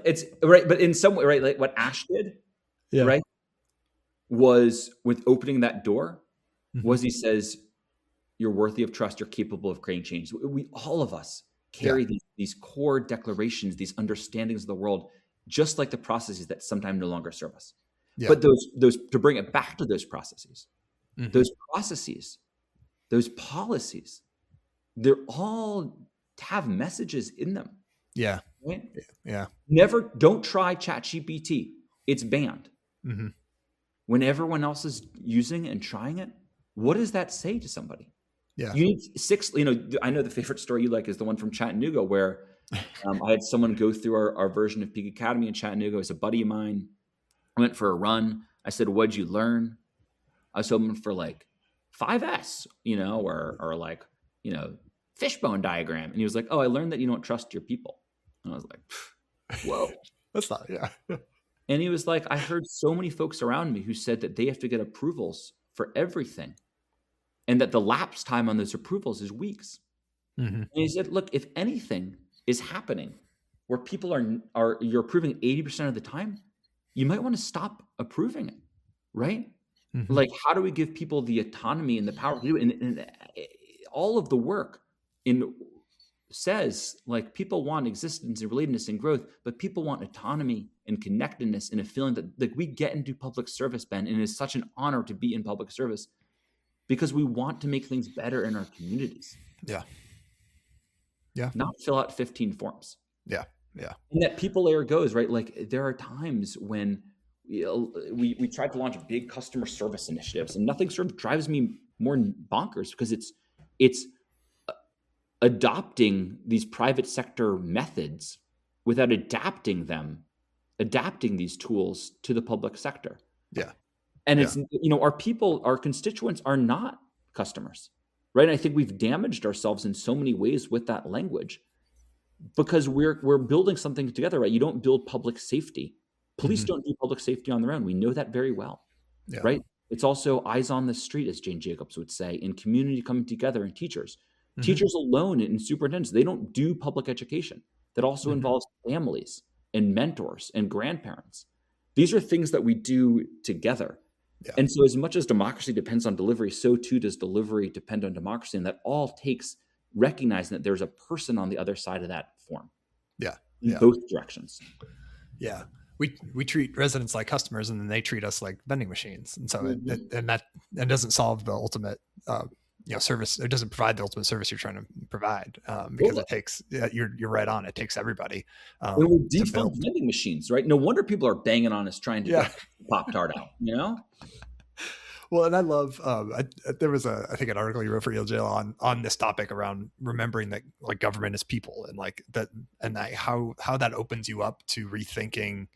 it's right, but in some way, right? Like what Ash did, right, was with opening that door, was he says, "You're worthy of trust. You're capable of creating change." We all of us carry these core declarations, these understandings of the world, just like the processes that sometimes no longer serve us. But those to bring it back to those processes, those processes, those policies, they're all have messages in them. Yeah. Right? Yeah. Don't try ChatGPT. It's banned. When everyone else is using and trying it, what does that say to somebody? Yeah. You need 6, I know the favorite story you like is the one from Chattanooga where I had someone go through our version of Peak Academy in Chattanooga. It was a buddy of mine. I went for a run. I said, what'd you learn? I was hoping for like 5S, or like, fishbone diagram. And he was like, oh, I learned that you don't trust your people. And I was like, whoa. That's not, yeah. And he was like, I heard so many folks around me who said that they have to get approvals for everything. And that the lapse time on those approvals is weeks. And he said, look, if anything is happening where people you're approving 80% of the time, you might want to stop approving it, right? Like, how do we give people the autonomy and the power to do it? And all of the work says, like, people want existence and relatedness and growth, but people want autonomy and connectedness and a feeling that, like, we get into public service, Ben, and it's such an honor to be in public service because we want to make things better in our communities. Yeah. Yeah. Not fill out 15 forms. Yeah. Yeah. And that people layer goes, right? Like, there are times when we tried to launch big customer service initiatives, and nothing sort of drives me more bonkers because it's adopting these private sector methods without adapting these tools to the public sector. Yeah. And it's, our constituents are not customers, right? And I think we've damaged ourselves in so many ways with that language because we're building something together, right? You don't build public safety. Police don't do public safety on their own. We know that very well, right? It's also eyes on the street, as Jane Jacobs would say, and community coming together, and teachers. Teachers alone and superintendents, they don't do public education. That also involves families and mentors and grandparents. These are things that we do together. Yeah. And so as much as democracy depends on delivery, so too does delivery depend on democracy. And that all takes recognizing that there's a person on the other side of that form. Yeah. In both directions. Yeah. We treat residents like customers, and then they treat us like vending machines. And so that doesn't solve the ultimate service. It doesn't provide the ultimate service you're trying to provide because it takes, you're right on. It takes everybody. We're default vending machines, right? No wonder people are banging on us trying to get Pop-Tart out, Well, and I love, there was I think an article you wrote for ELJL on this topic around remembering that, like, government is people, and like that, and how that opens you up to rethinking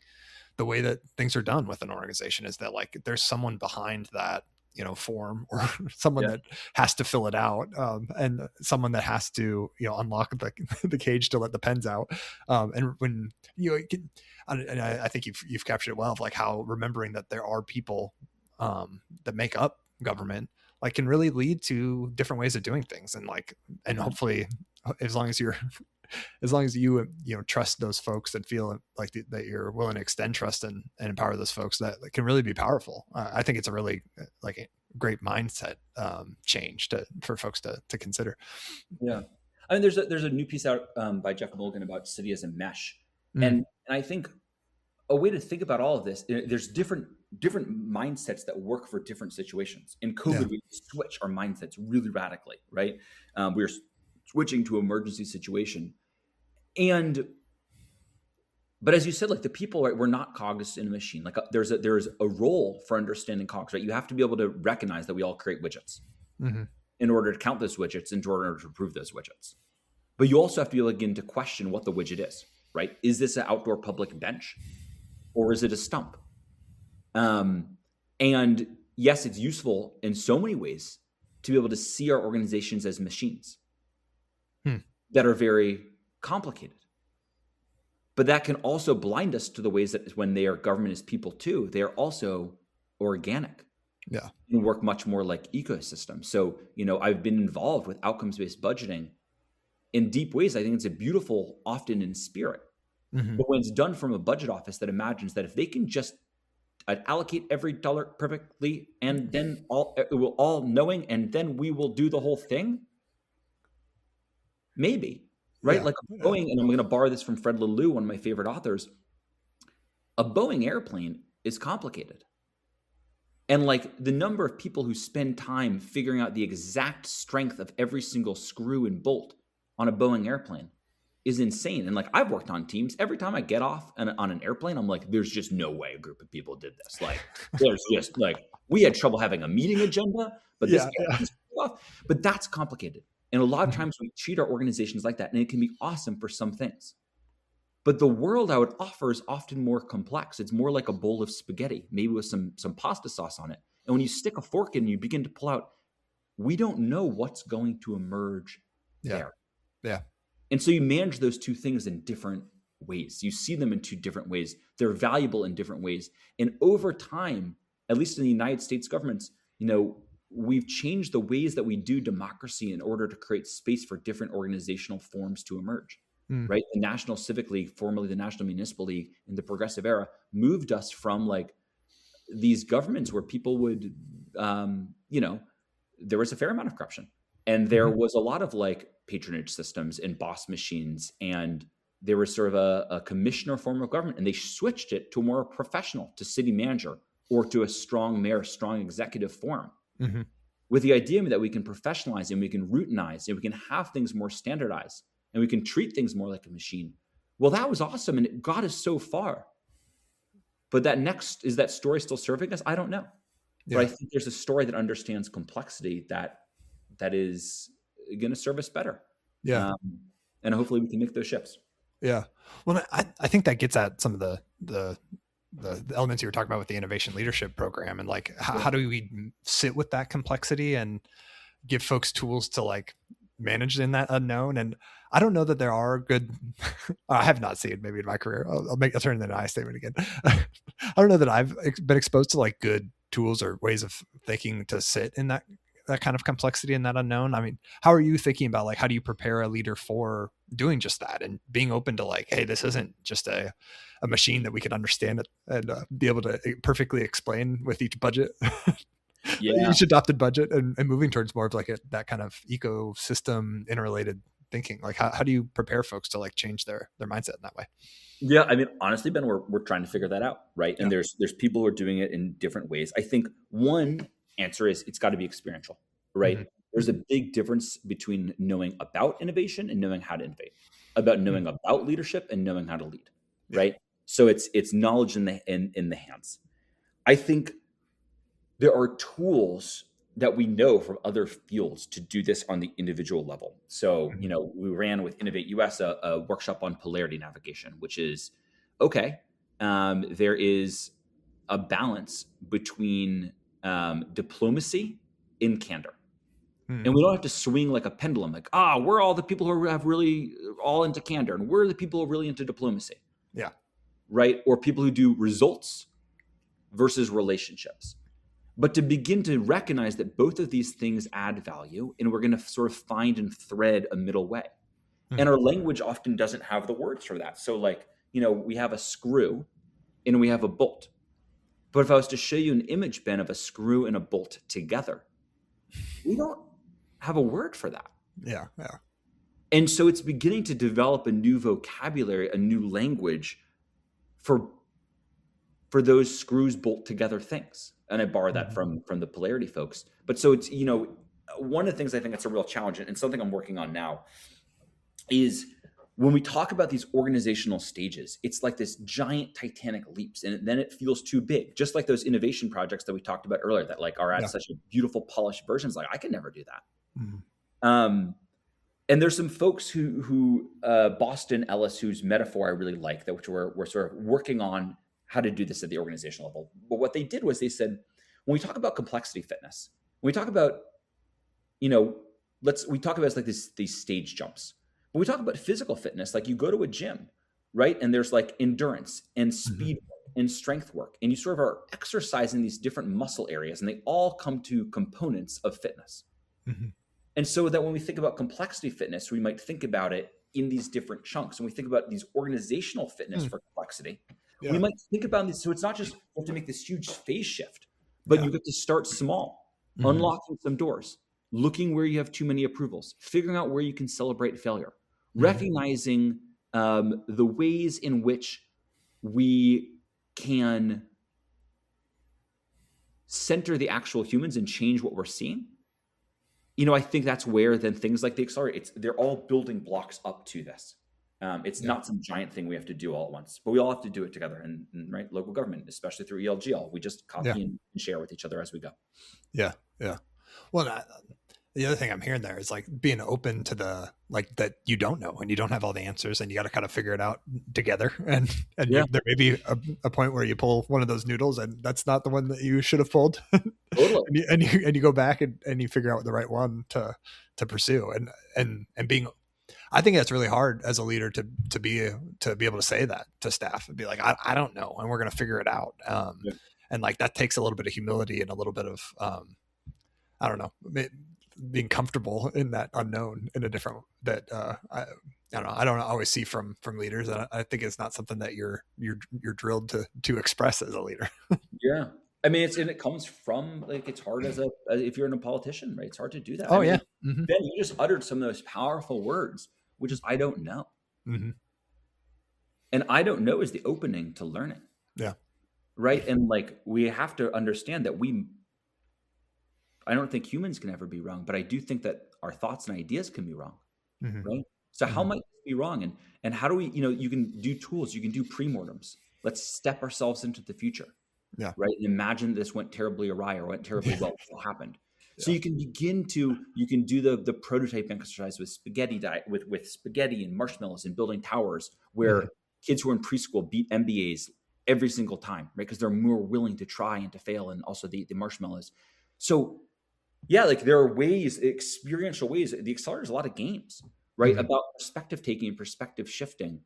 the way that things are done with an organization, is that, like, there's someone behind that, form, or someone that has to fill it out, and someone that has to, unlock the cage to let the pens out. And when and I think you've captured it well, of like how remembering that there are people that make up government, like, can really lead to different ways of doing things. And like, and hopefully, as long as you trust those folks and feel like that you're willing to extend trust and empower those folks, that can really be powerful. I think it's a really great mindset change for folks to consider. Yeah. I mean, there's a new piece out by Jeff Mulligan about city as a mesh. And I think a way to think about all of this, there's different mindsets that work for different situations. In COVID, we switch our mindsets really radically, right? We're switching to emergency situation. But as you said, like, the people, right, we're not cogs in a machine. Like, there's a role for understanding cogs, right? You have to be able to recognize that we all create widgets in order to count those widgets and in order to approve those widgets. But you also have to be able to begin to question what the widget is, right? Is this an outdoor public bench, or is it a stump? And yes, it's useful in so many ways to be able to see our organizations as machines that are very complicated. But that can also blind us to the ways that when they are government as people too, they are also organic. Yeah. And work much more like ecosystems. So, I've been involved with outcomes-based budgeting in deep ways. I think it's a beautiful, often in spirit. But when it's done from a budget office that imagines that if they can just allocate every dollar perfectly, and then it will all knowing, and then we will do the whole thing. Maybe, right? Like Boeing, and I'm going to borrow this from Fred Lelou, one of my favorite authors. A Boeing airplane is complicated. And like the number of people who spend time figuring out the exact strength of every single screw and bolt on a Boeing airplane is insane. And like I've worked on teams. Every time I get off on an airplane, I'm like, there's just no way a group of people did this. Like there's just like, we had trouble having a meeting agenda, but this guy just off. But that's complicated. And a lot of times we treat our organizations like that, and it can be awesome for some things. But the world I would offer is often more complex. It's more like a bowl of spaghetti, maybe with some pasta sauce on it. And when you stick a fork in, you begin to pull out, we don't know what's going to emerge there. Yeah. And so you manage those two things in different ways. You see them in two different ways. They're valuable in different ways. And over time, at least in the United States governments, we've changed the ways that we do democracy in order to create space for different organizational forms to emerge. Right? The National Civic League, formerly the National Municipal League in the progressive era, moved us from like these governments where people would, there was a fair amount of corruption, and there was a lot of like patronage systems and boss machines, and there was sort of a commissioner form of government, and they switched it to a more professional, to city manager, or to a strong mayor, strong executive form, with the idea that we can professionalize and we can routinize and we can have things more standardized and we can treat things more like a machine. Well, that was awesome, and it got us so far. But is that story still serving us? I don't know. Yeah. But I think there's a story that understands complexity that is going to serve us better. Yeah. And hopefully we can make those shifts. Yeah. Well, I think that gets at some of the elements you were talking about with the innovation leadership program, and like how do we sit with that complexity and give folks tools to like manage in that unknown. And I don't know that there are good, I have not seen, maybe in my career, I'll turn in an I statement again. I don't know that I've been exposed to like good tools or ways of thinking to sit in that kind of complexity and that unknown. I mean, how are you thinking about like, how do you prepare a leader for doing just that and being open to like, hey, this isn't just a machine that we can understand and be able to perfectly explain with each budget. Each adopted budget, and moving towards more of like that kind of ecosystem interrelated thinking. Like how do you prepare folks to like change their mindset in that way? Yeah. I mean, honestly, Ben, we're trying to figure that out. Right. And there's people who are doing it in different ways. I think one answer is it's got to be experiential, right? There's a big difference between knowing about innovation and knowing how to innovate, about knowing about leadership and knowing how to lead. Right. So it's knowledge in the hands. I think there are tools that we know from other fields to do this on the individual level. So, we ran with Innovate US a workshop on polarity navigation, which is, okay, there is a balance between diplomacy and candor. And we don't have to swing like a pendulum, like, we're all the people who have really all into candor, and we're the people who are really into diplomacy. Yeah. Right? Or people who do results versus relationships. But to begin to recognize that both of these things add value, and we're going to sort of find and thread a middle way. And our language often doesn't have the words for that. So like, we have a screw and we have a bolt. But if I was to show you an image, Ben, of a screw and a bolt together, we don't have a word for that. Yeah. And so it's beginning to develop a new vocabulary, a new language for those screws bolt together things. And I borrow that from the polarity folks. But so it's, one of the things I think that's a real challenge, and something I'm working on now, is when we talk about these organizational stages, it's like this giant titanic leaps, and then it feels too big. Just like those innovation projects that we talked about earlier that like are at such a beautiful polished versions. Like I can never do that. And there's some folks who Boston Ellis, whose metaphor I really like, that which we're sort of working on how to do this at the organizational level. But what they did was they said, when we talk about complexity fitness, when we talk about, we talk about like these stage jumps. When we talk about physical fitness, like you go to a gym, right? And there's like endurance and speed and strength work. And you sort of are exercising these different muscle areas, and they all come to components of fitness. And so that when we think about complexity fitness, we might think about it in these different chunks. And we think about these organizational fitness for complexity. We might think about this. So it's not just you have to make this huge phase shift, but you get to start small, unlocking some doors, looking where you have too many approvals, figuring out where you can celebrate failure, recognizing the ways in which we can center the actual humans and change what we're seeing, I think that's where then things like the accelerator, they're all building blocks up to this. It's not some giant thing we have to do all at once, but we all have to do it together. And right, local government, especially through ELGL, we just copy and share with each other as we go. Yeah, yeah. Well, the other thing I'm hearing there is like being open to the that you don't know and you don't have all the answers and you got to kind of figure it out together. And there may be a point where you pull one of those noodles and that's not the one that you should have pulled. Totally. and you go back and you figure out the right one to pursue and being. I think that's really hard as a leader to be able to say that to staff and be like, I don't know, and we're going to figure it out. And like that takes a little bit of humility and a little bit of I don't know, being comfortable in that unknown in a different I don't know. I don't always see from leaders, and I think it's not something that you're drilled to express as a leader. Yeah. I mean, it comes from like, it's hard if you're a politician, right? It's hard to do that. Oh, Ben, you just uttered some of those powerful words, which is, I don't know. Mm-hmm. And I don't know is the opening to learning. Yeah. Right. And like, we have to understand that I don't think humans can ever be wrong, but I do think that our thoughts and ideas can be wrong. Mm-hmm. Right. So how might this be wrong? And how do we, you can do tools, you can do pre-mortems. Let's step ourselves into the future. Yeah. Right. And imagine this went terribly awry or went terribly well. What happened? So you can do the prototype exercise with spaghetti with spaghetti and marshmallows and building towers where kids who are in preschool beat MBAs every single time, right? Because they're more willing to try and to fail, and also the marshmallows. So yeah, like there are ways, experiential ways. The accelerator is a lot of games, right? About perspective taking and perspective shifting,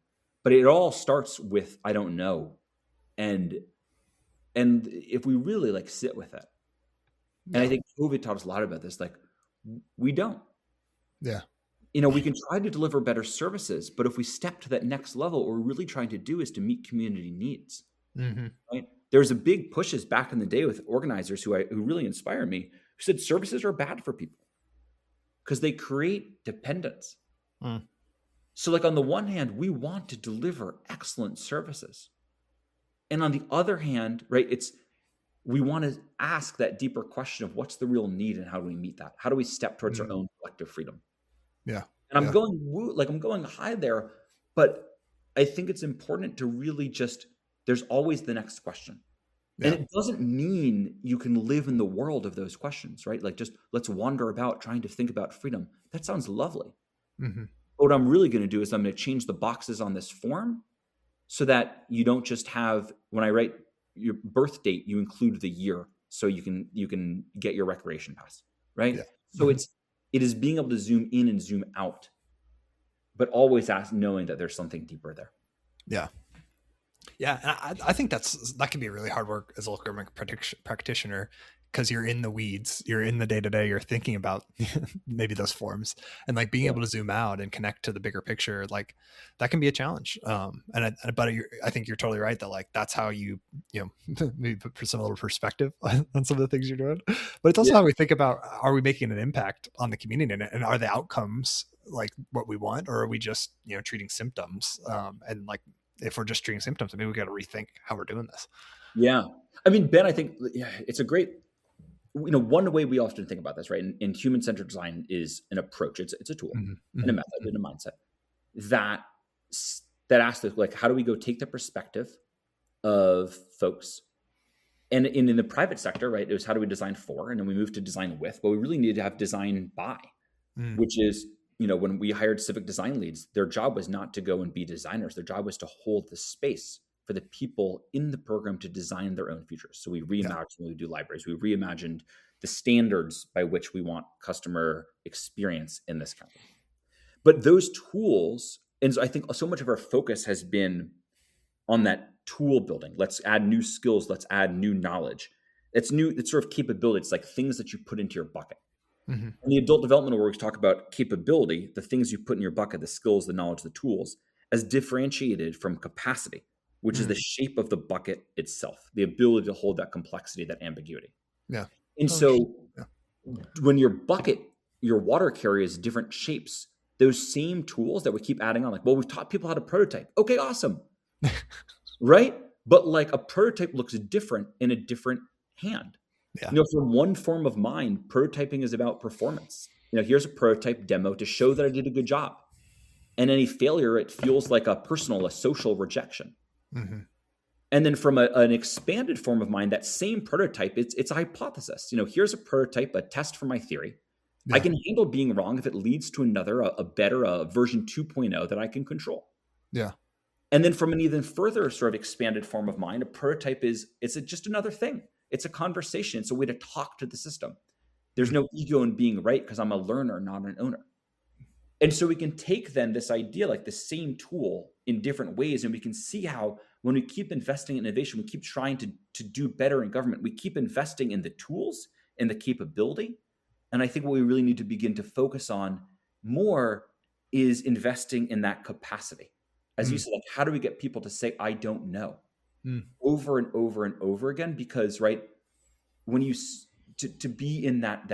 but it all starts with I don't know, and if we really like sit with it. And I think COVID taught us a lot about this. Like, we don't. Yeah. We can try to deliver better services, but if we step to that next level, what we're really trying to do is to meet community needs. Right? There's a big pushes back in the day with organizers who really inspire me, who said services are bad for people because they create dependence. So like on the one hand, we want to deliver excellent services. And on the other hand, right, we want to ask that deeper question of what's the real need and how do we meet that? How do we step towards our own collective freedom? Yeah. And I'm going high there, but I think it's important to really there's always the next question. Yeah. And it doesn't mean you can live in the world of those questions, right? Like just let's wander about trying to think about freedom. That sounds lovely. But what I'm really going to do is I'm going to change the boxes on this form so that you don't just have, when I write your birth date, you include the year so you can get your recreation pass, right? Yeah. So it is being able to zoom in and zoom out, but always knowing that there's something deeper there. Yeah. Yeah. And I think that can be really hard work as a local government practitioner, because you're in the weeds, you're in the day-to-day, you're thinking about maybe those forms, and like being able to zoom out and connect to the bigger picture, like that can be a challenge. But I think you're totally right that like, that's how you maybe put some little perspective on some of the things you're doing, but it's also how we think about, are we making an impact on the community, and are the outcomes like what we want, or are we just, treating symptoms? And like, if we're just treating symptoms, maybe we got to rethink how we're doing this. Yeah. I mean, Ben, I think it's a great, one way we often think about this, right? And human-centered design is an approach. It's a tool and a method and a mindset that asks us, like, how do we go take the perspective of folks? And in the private sector, right, it was how do we design for, and then we moved to design with, but we really need to have design by, which is, when we hired civic design leads, their job was not to go and be designers. Their job was to hold the space for the people in the program to design their own futures. So we reimagined when we do libraries. We reimagined the standards by which we want customer experience in this county. But those tools, and so I think so much of our focus has been on that tool building. Let's add new skills. Let's add new knowledge. It's sort of capability. It's like things that you put into your bucket. In the adult development where we talk about capability, the things you put in your bucket, the skills, the knowledge, the tools, as differentiated from capacity, which is the shape of the bucket itself, the ability to hold that complexity, that ambiguity. Yeah. And when your bucket, your water carrier is different shapes, those same tools that we keep adding on, like, well, we've taught people how to prototype. Okay, awesome. Right? But like a prototype looks different in a different hand. Yeah. From one form of mind, prototyping is about performance. Here's a prototype demo to show that I did a good job. And any failure, it feels like a social rejection. Mm-hmm. And then from an expanded form of mind, that same prototype, it's a hypothesis. Here's a prototype, a test for my theory. Yeah. I can handle being wrong if it leads to another, a better version 2.0 that I can control. Yeah. And then from an even further sort of expanded form of mind, a prototype it's just another thing. It's a conversation. It's a way to talk to the system. There's no ego in being right because I'm a learner, not an owner. And so we can take then this idea, like the same tool in different ways, and we can see how when we keep investing in innovation, we keep trying to do better in government, we keep investing in the tools and the capability. And I think what we really need to begin to focus on more is investing in that capacity. As you said, like, how do we get people to say, I don't know, over and over and over again? Because, right, when you, to be in that,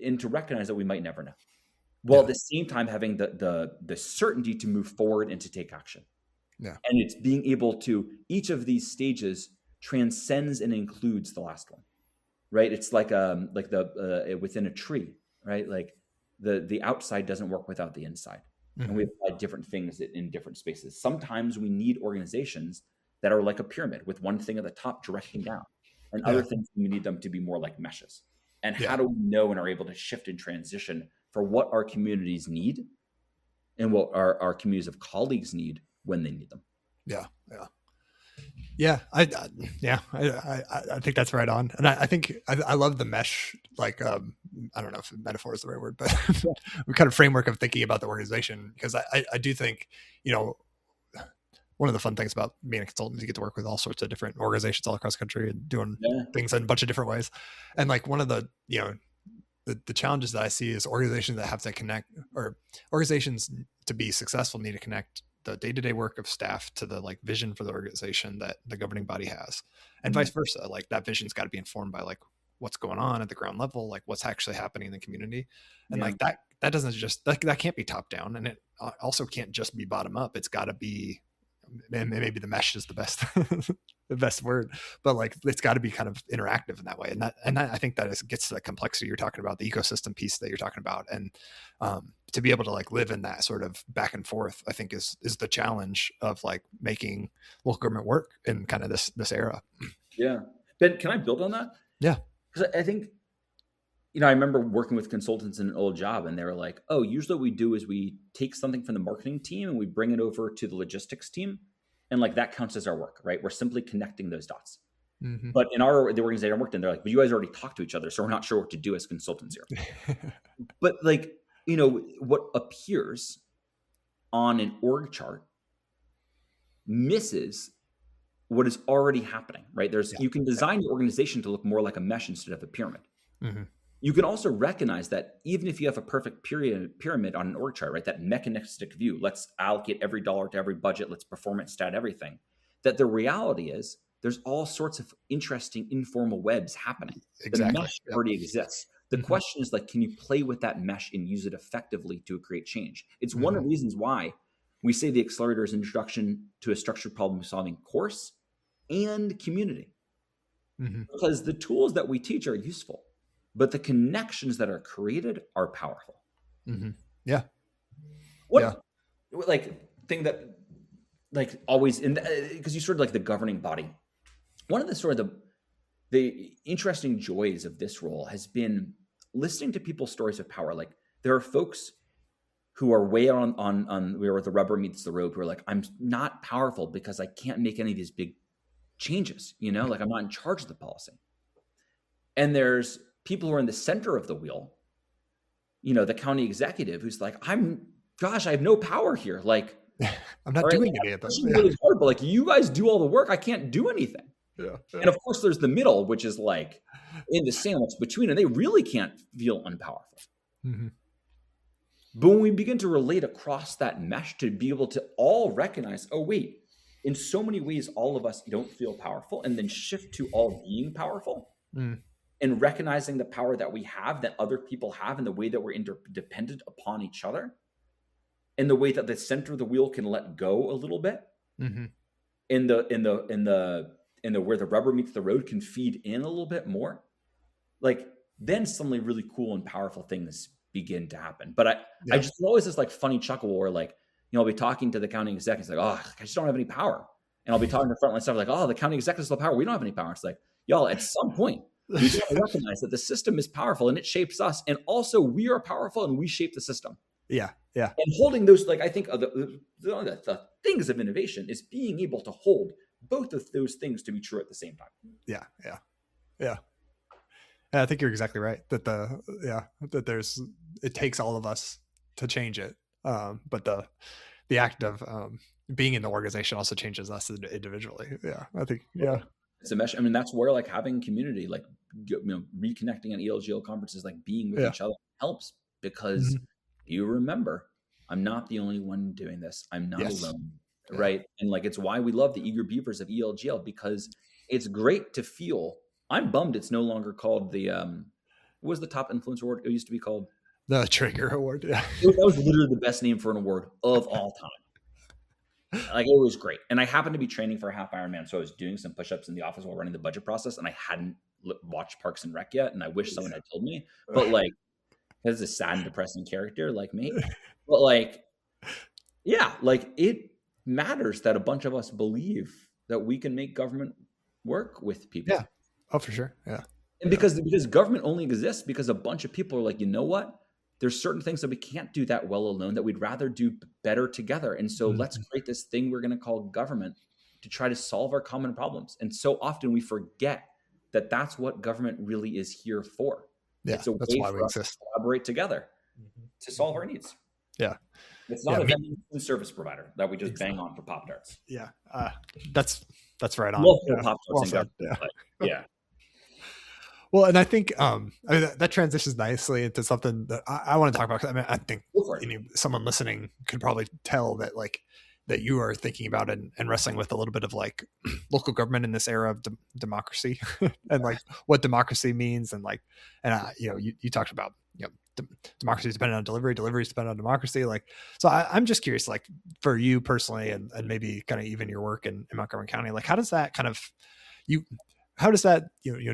and to recognize that we might never know, while at the same time having the certainty to move forward and to take action. Yeah. And it's being able to, each of these stages transcends and includes the last one, right? It's like the within a tree, right? Like the outside doesn't work without the inside. And we apply different things in different spaces. Sometimes we need organizations that are like a pyramid with one thing at the top directing down, and other things we need them to be more like meshes. And how do we know and are able to shift and transition for what our communities need and what our communities of colleagues need when they need them? Yeah. I think that's right on. And I think I love the mesh, like, I don't know if metaphor is the right word, but we kind of framework of thinking about the organization, because I do think, one of the fun things about being a consultant is you get to work with all sorts of different organizations all across the country and doing things in a bunch of different ways. And like one of the, the challenges that I see is organizations that have to connect, or organizations to be successful need to connect the day-to-day work of staff to the like vision for the organization that the governing body has, and vice versa. Like that vision's got to be informed by like what's going on at the ground level, like what's actually happening in the community. And like that doesn't just, that can't be top down, and it also can't just be bottom up. It's got to be, and maybe the mesh is the best the best word, but like it's got to be kind of interactive in that way. And I think that gets to the complexity you're talking about, the ecosystem piece that you're talking about. And to be able to like live in that sort of back and forth, I think is the challenge of like making local government work in kind of this era. Yeah. Ben, can I build on that? Yeah. Because I think, I remember working with consultants in an old job, and they were like, oh, usually what we do is we take something from the marketing team and we bring it over to the logistics team. And like that counts as our work, right? We're simply connecting those dots. But in the organization I worked in, they're like, but you guys already talked to each other, so we're not sure what to do as consultants here. But like, what appears on an org chart misses what is already happening, right? You can design your organization to look more like a mesh instead of a pyramid. You can also recognize that even if you have a perfect pyramid on an org chart, right, that mechanistic view, let's allocate every dollar to every budget, let's performance stat everything, that the reality is there's all sorts of interesting informal webs happening. Exactly. The mesh already exists. The question is, like, can you play with that mesh and use it effectively to create change? It's one of the reasons why we say the accelerator is introduction to a structured problem solving course and community. Because the tools that we teach are useful, but the connections that are created are powerful. Yeah. Like thing that like always because you sort of like the governing body. One of the sort of the interesting joys of this role has been listening to people's stories of power. Like there are folks who are way on where the rubber meets the road, who are like, I'm not powerful because I can't make any of these big changes, like I'm not in charge of the policy. And there's people who are in the center of the wheel, the county executive who's like, I have no power here. Like, I'm not doing any of this. Really hard, but like, you guys do all the work. I can't do anything. And of course, there's the middle, which is like in the sandwich between, and they really can't feel unpowerful. But when we begin to relate across that mesh to be able to all recognize, oh, wait, in so many ways, all of us don't feel powerful, and then shift to all being powerful. And recognizing the power that we have, that other people have, and the way that we're interdependent upon each other, and the way that the center of the wheel can let go a little bit, in the where the rubber meets the road can feed in a little bit more. like then suddenly really cool and powerful things begin to happen. But I Yeah. just always this like funny chuckle where like, I'll be talking to the county exec. It's like, oh, I just don't have any power. And I'll be talking to frontline staff like, oh, the county exec has the power. We don't have any power. It's like, y'all, at some point, we got to recognize that the system is powerful and it shapes us. And also we are powerful and we shape the system. Yeah. Yeah. And holding those, like, I think the things of innovation is being able to hold both of those things to be true at the same time. Yeah. Yeah. Yeah. And I think you're exactly right that it takes all of us to change it. But the act of being in the organization also changes us individually. Yeah. I think, yeah. It's a mesh. I mean, that's where like having community, like, reconnecting at ELGL conferences, like being with each other helps, because you remember, I'm not the only one doing this. I'm not alone. Yeah. Right. And like, it's why we love the eager beavers of ELGL, because it's great to feel. I'm bummed it's no longer called the what was the top influence award? It used to be called the Trigger Award. Yeah. That was literally the best name for an award of all time. Like, it was great. And I happened to be training for a half Ironman, so I was doing some push-ups in the office while running the budget process, and I hadn't watched Parks and Rec yet, and I wish someone had told me. But like, as a sad and depressing character like me, but like, yeah, like it matters that a bunch of us believe that we can make government work with people. Yeah. Oh, for sure. Yeah. And because government only exists because a bunch of people are like, you know what? There's certain things that we can't do that well alone, that we'd rather do better together. And so let's create this thing we're going to call government to try to solve our common problems. And so often we forget that that's what government really is here for. Yeah, it's a that's way why for we us to exist. collaborate together to solve our needs. Yeah. It's not a vending service provider that we just bang on for Pop-Tarts. Yeah. That's right on. Love Yeah. Pop-Tarts Well, and yeah. Well, and I think that transitions nicely into something that I want to talk about. I mean, I think someone listening could probably tell that like that you are thinking about and wrestling with a little bit of like local government in this era of democracy and like what democracy means, and like, and you talked about democracy is dependent on delivery is dependent on democracy. Like, so I'm just curious, like for you personally, and maybe kind of even your work in Montgomery County, like how does that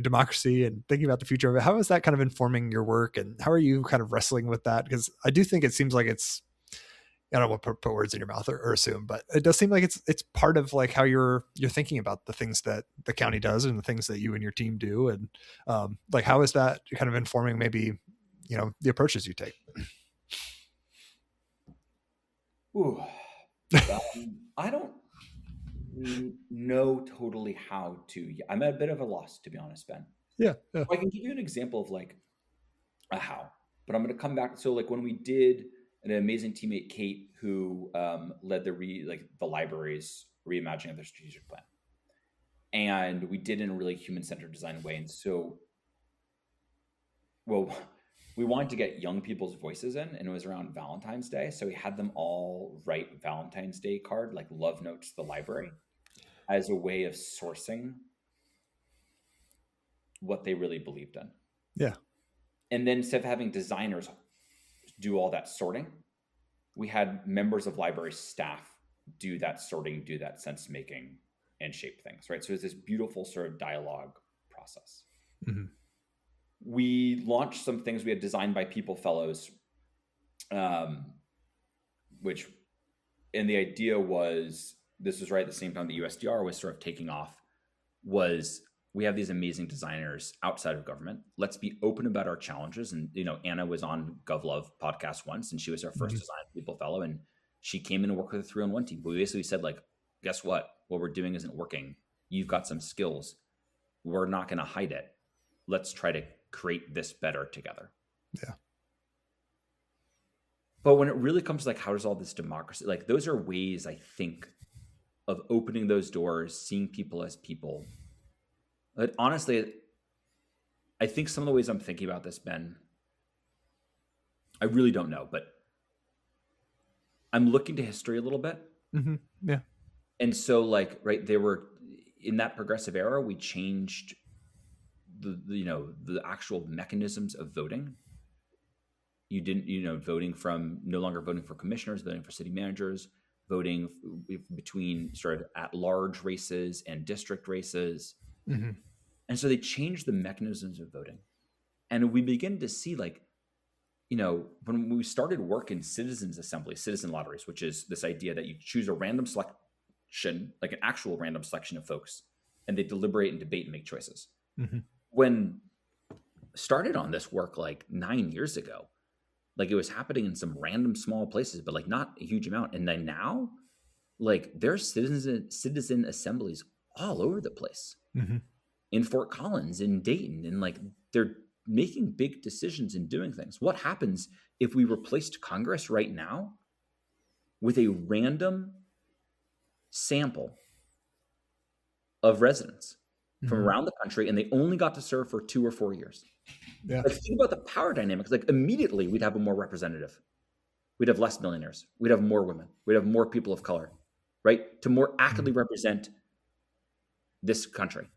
democracy and thinking about the future of it, how is that kind of informing your work, and how are you kind of wrestling with that? Because I do think it seems like it's, I don't want to put words in your mouth or assume, but it does seem like it's part of like how you're thinking about the things that the county does and the things that you and your team do. And like, how is that kind of informing maybe, the approaches you take? Ooh, I don't know totally how to. I'm at a bit of a loss, to be honest, Ben. Yeah. I can give you an example of like a how, but I'm going to come back. So like when we did an amazing teammate, Kate, who led the library's reimagining of their strategic plan, and we did in a really human-centered design way. And so, we wanted to get young people's voices in, and it was around Valentine's Day. So we had them all write Valentine's Day card, like love notes to the library, as a way of sourcing what they really believed in. Yeah. And then instead of having designers do all that sorting, we had members of library staff do that sorting, do that sense making, and shape things, right? So it's this beautiful sort of dialogue process. Mm-hmm. We launched some things we had designed by People Fellows, and the idea was, this was right at the same time the USDR was sort of taking off, was we have these amazing designers outside of government. Let's be open about our challenges. And, Anna was on GovLove podcast once, and she was our first design People Fellow. And she came in and worked with a 3-on-1 team. But we basically said, like, guess what? What we're doing isn't working. You've got some skills. We're not going to hide it. Let's try to create this better together. Yeah. But when it really comes to like, how does all this democracy, like those are ways I think of opening those doors, seeing people as people. But honestly, I think some of the ways I'm thinking about this, Ben, I really don't know, but I'm looking to history a little bit. Mm-hmm. Yeah. And so like, right, there were, in that progressive era, we changed the actual mechanisms of voting. You didn't, no longer voting for commissioners, voting for city managers, voting between sort of at-large races and district races. Mm-hmm. And so they changed the mechanisms of voting. And we begin to see, like, when we started work in citizens assembly, citizen lotteries, which is this idea that you choose a random selection, like an actual random selection of folks, and they deliberate and debate and make choices. Mm-hmm. When started on this work like 9 years ago, like it was happening in some random small places, but like not a huge amount. And then now, like there's citizen assemblies all over the place, Mm-hmm. in Fort Collins, in Dayton, and like they're making big decisions and doing things. What happens if we replaced Congress right now with a random sample of residents from Mm-hmm. around the country, and they only got to serve for 2 or 4 years? Yeah. Like, think about the power dynamics. Like, immediately we'd have a more representative. We'd have less millionaires. We'd have more women. We'd have more people of color, right? To more accurately represent this country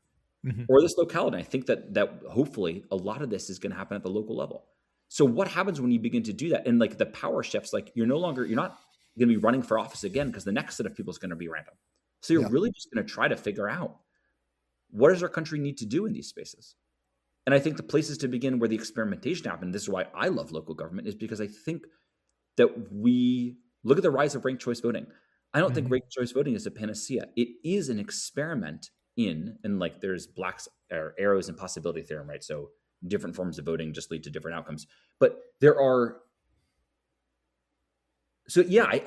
Mm-hmm. or this locality. I think that hopefully a lot of this is going to happen at the local level. So what happens when you begin to do that? And like the power shifts, like you're not going to be running for office again because the next set of people is going to be random. So you're really just going to try to figure out, what does our country need to do in these spaces? And I think the places to begin where the experimentation happened, this is why I love local government, is because I think that we look at the rise of ranked choice voting. I don't think ranked choice voting is a panacea. It is an experiment and like there's blacks or arrows and possibility theorem, right? So different forms of voting just lead to different outcomes. But I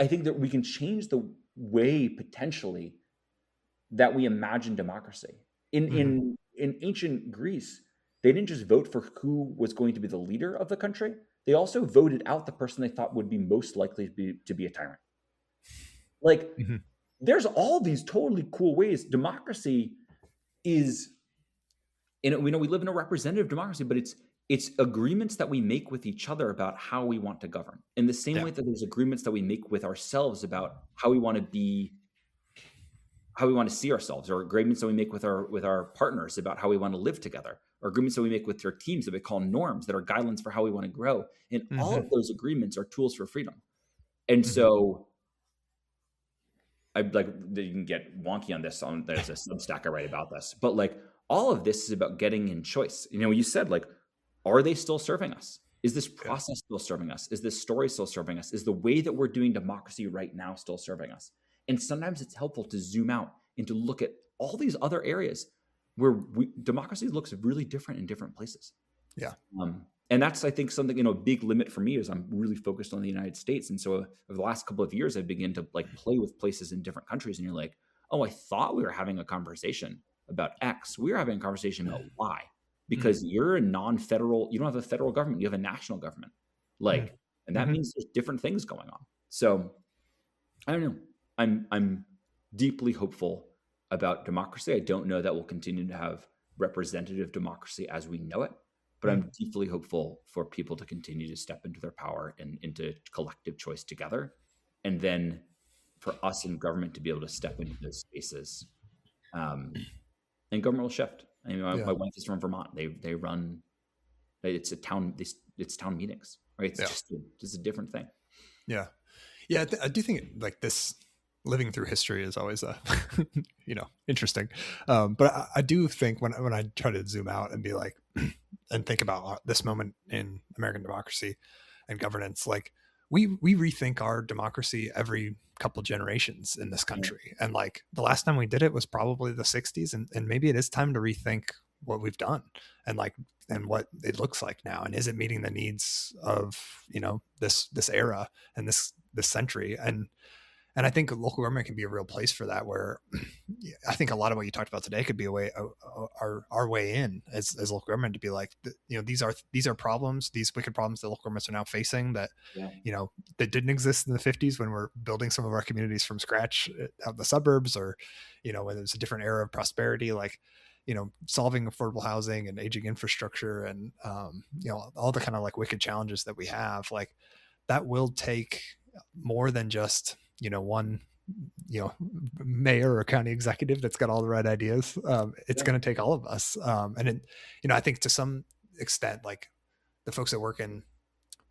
think that we can change the way potentially that we imagine democracy. In ancient Greece, they didn't just vote for who was going to be the leader of the country. They also voted out the person they thought would be most likely to be a tyrant. Like, there's all these totally cool ways. Democracy is, we live in a representative democracy, but it's agreements that we make with each other about how we want to govern. In the same way that there's agreements that we make with ourselves about how we want to be, how we want to see ourselves, or agreements that we make with our partners about how we want to live together, or agreements that we make with our teams that we call norms that are guidelines for how we want to grow. And all of those agreements are tools for freedom. And so I like, you can get wonky on this. There's a Substack I write about this, but like all of this is about getting in choice. You said, like, are they still serving us? Is this process still serving us? Is this story still serving us? Is the way that we're doing democracy right now still serving us? And sometimes it's helpful to zoom out and to look at all these other areas where democracy looks really different in different places. Yeah. And that's, I think, something, a big limit for me is I'm really focused on the United States. And so over the last couple of years, I began to like play with places in different countries. And you're like, oh, I thought we were having a conversation about X. We were having a conversation about Y, because you're a non-federal, you don't have a federal government, you have a national government. Like, and that means there's different things going on. So I don't know. I'm deeply hopeful about democracy. I don't know that we'll continue to have representative democracy as we know it, but I'm deeply hopeful for people to continue to step into their power and into collective choice together. And then for us in government to be able to step into those spaces, and government will shift. My wife is from Vermont. They run, it's town meetings, right? It's just a different thing. Yeah. Yeah. I do think like this, living through history is always interesting. But I do think when I try to zoom out and be like, and think about this moment in American democracy and governance, like we rethink our democracy every couple generations in this country. And like the last time we did it was probably the 60s. And maybe it is time to rethink what we've done and what it looks like now. And is it meeting the needs of, this era and this century? And I think local government can be a real place for that, where I think a lot of what you talked about today could be our way in as local government, to be like, these are problems, these wicked problems that local governments are now facing that, that didn't exist in the 50s when we're building some of our communities from scratch out in the suburbs, or, when it was a different era of prosperity, like, solving affordable housing and aging infrastructure and, all the kind of like wicked challenges that we have, like that will take more than just, one, mayor or county executive that's got all the right ideas. It's going to take all of us. And I think to some extent, like the folks that work in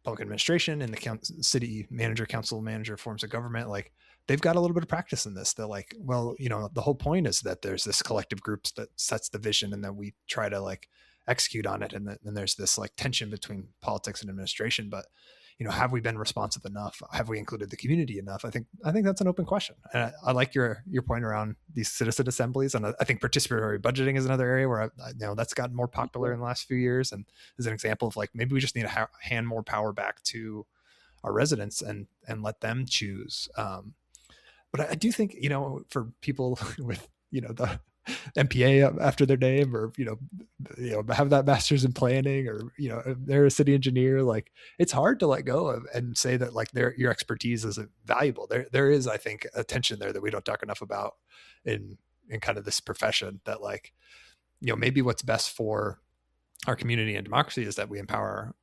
public administration and the city manager, council manager forms of government, like they've got a little bit of practice in this. They're like, well, the whole point is that there's this collective group that sets the vision, and then we try to like execute on it. And then there's this like tension between politics and administration. But, have we been responsive enough? Have we included the community enough? I think that's an open question. And I like your point around these citizen assemblies. And I think participatory budgeting is another area where that's gotten more popular in the last few years. And as an example of like, maybe we just need to hand more power back to our residents and let them choose. But I do think, for people with, the MPA after their name, or, have that master's in planning, or, if they're a city engineer, like it's hard to let go of and say that like your expertise isn't valuable. There is, I think, a tension there that we don't talk enough about in kind of this profession, that like, maybe what's best for our community and democracy is that we empower,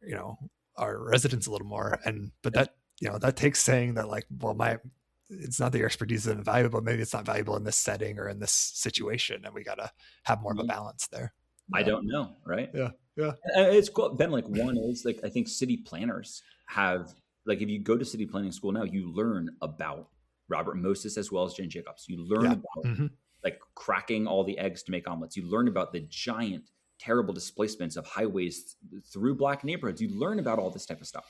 our residents a little more. But that, that takes saying that like, well, it's not that your expertise isn't valuable, maybe it's not valuable in this setting or in this situation. And we got to have more of a balance there. I don't know. Right. Yeah. Yeah. It's cool. Ben, like one is like, I think city planners have, like, if you go to city planning school now, you learn about Robert Moses as well as Jen Jacobs. You learn about like cracking all the eggs to make omelets. You learn about the giant, terrible displacements of highways through Black neighborhoods. You learn about all this type of stuff.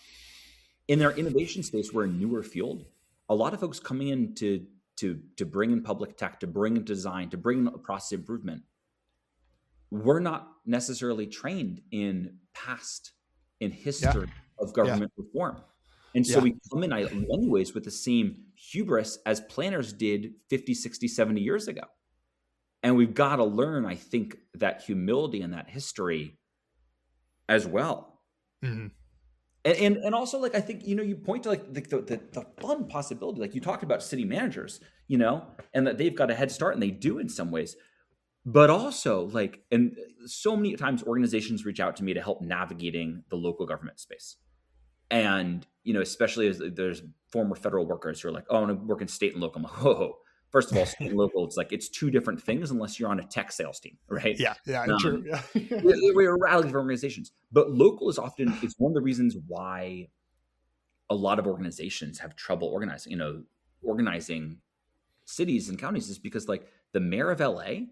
In their innovation space, we're a newer field. A lot of folks coming in to bring in public tech, to bring in design, to bring in process improvement, we're not necessarily trained in history of government reform. And so we come in many ways with the same hubris as planners did 50, 60, 70 years ago. And we've got to learn, I think, that humility and that history as well. Mm-hmm. And also, like, I think, you point to like the fun possibility, like you talked about city managers, and that they've got a head start, and they do in some ways, but also like, and so many times organizations reach out to me to help navigating the local government space. And, especially as there's former federal workers who are like, oh, I want to work in state and local. I'm like, whoa. First of all, state and local, it's like, it's two different things unless you're on a tech sales team, right? Yeah, true. Yeah. We're radically different organizations. But local is often, it's one of the reasons why a lot of organizations have trouble organizing cities and counties, is because like the mayor of LA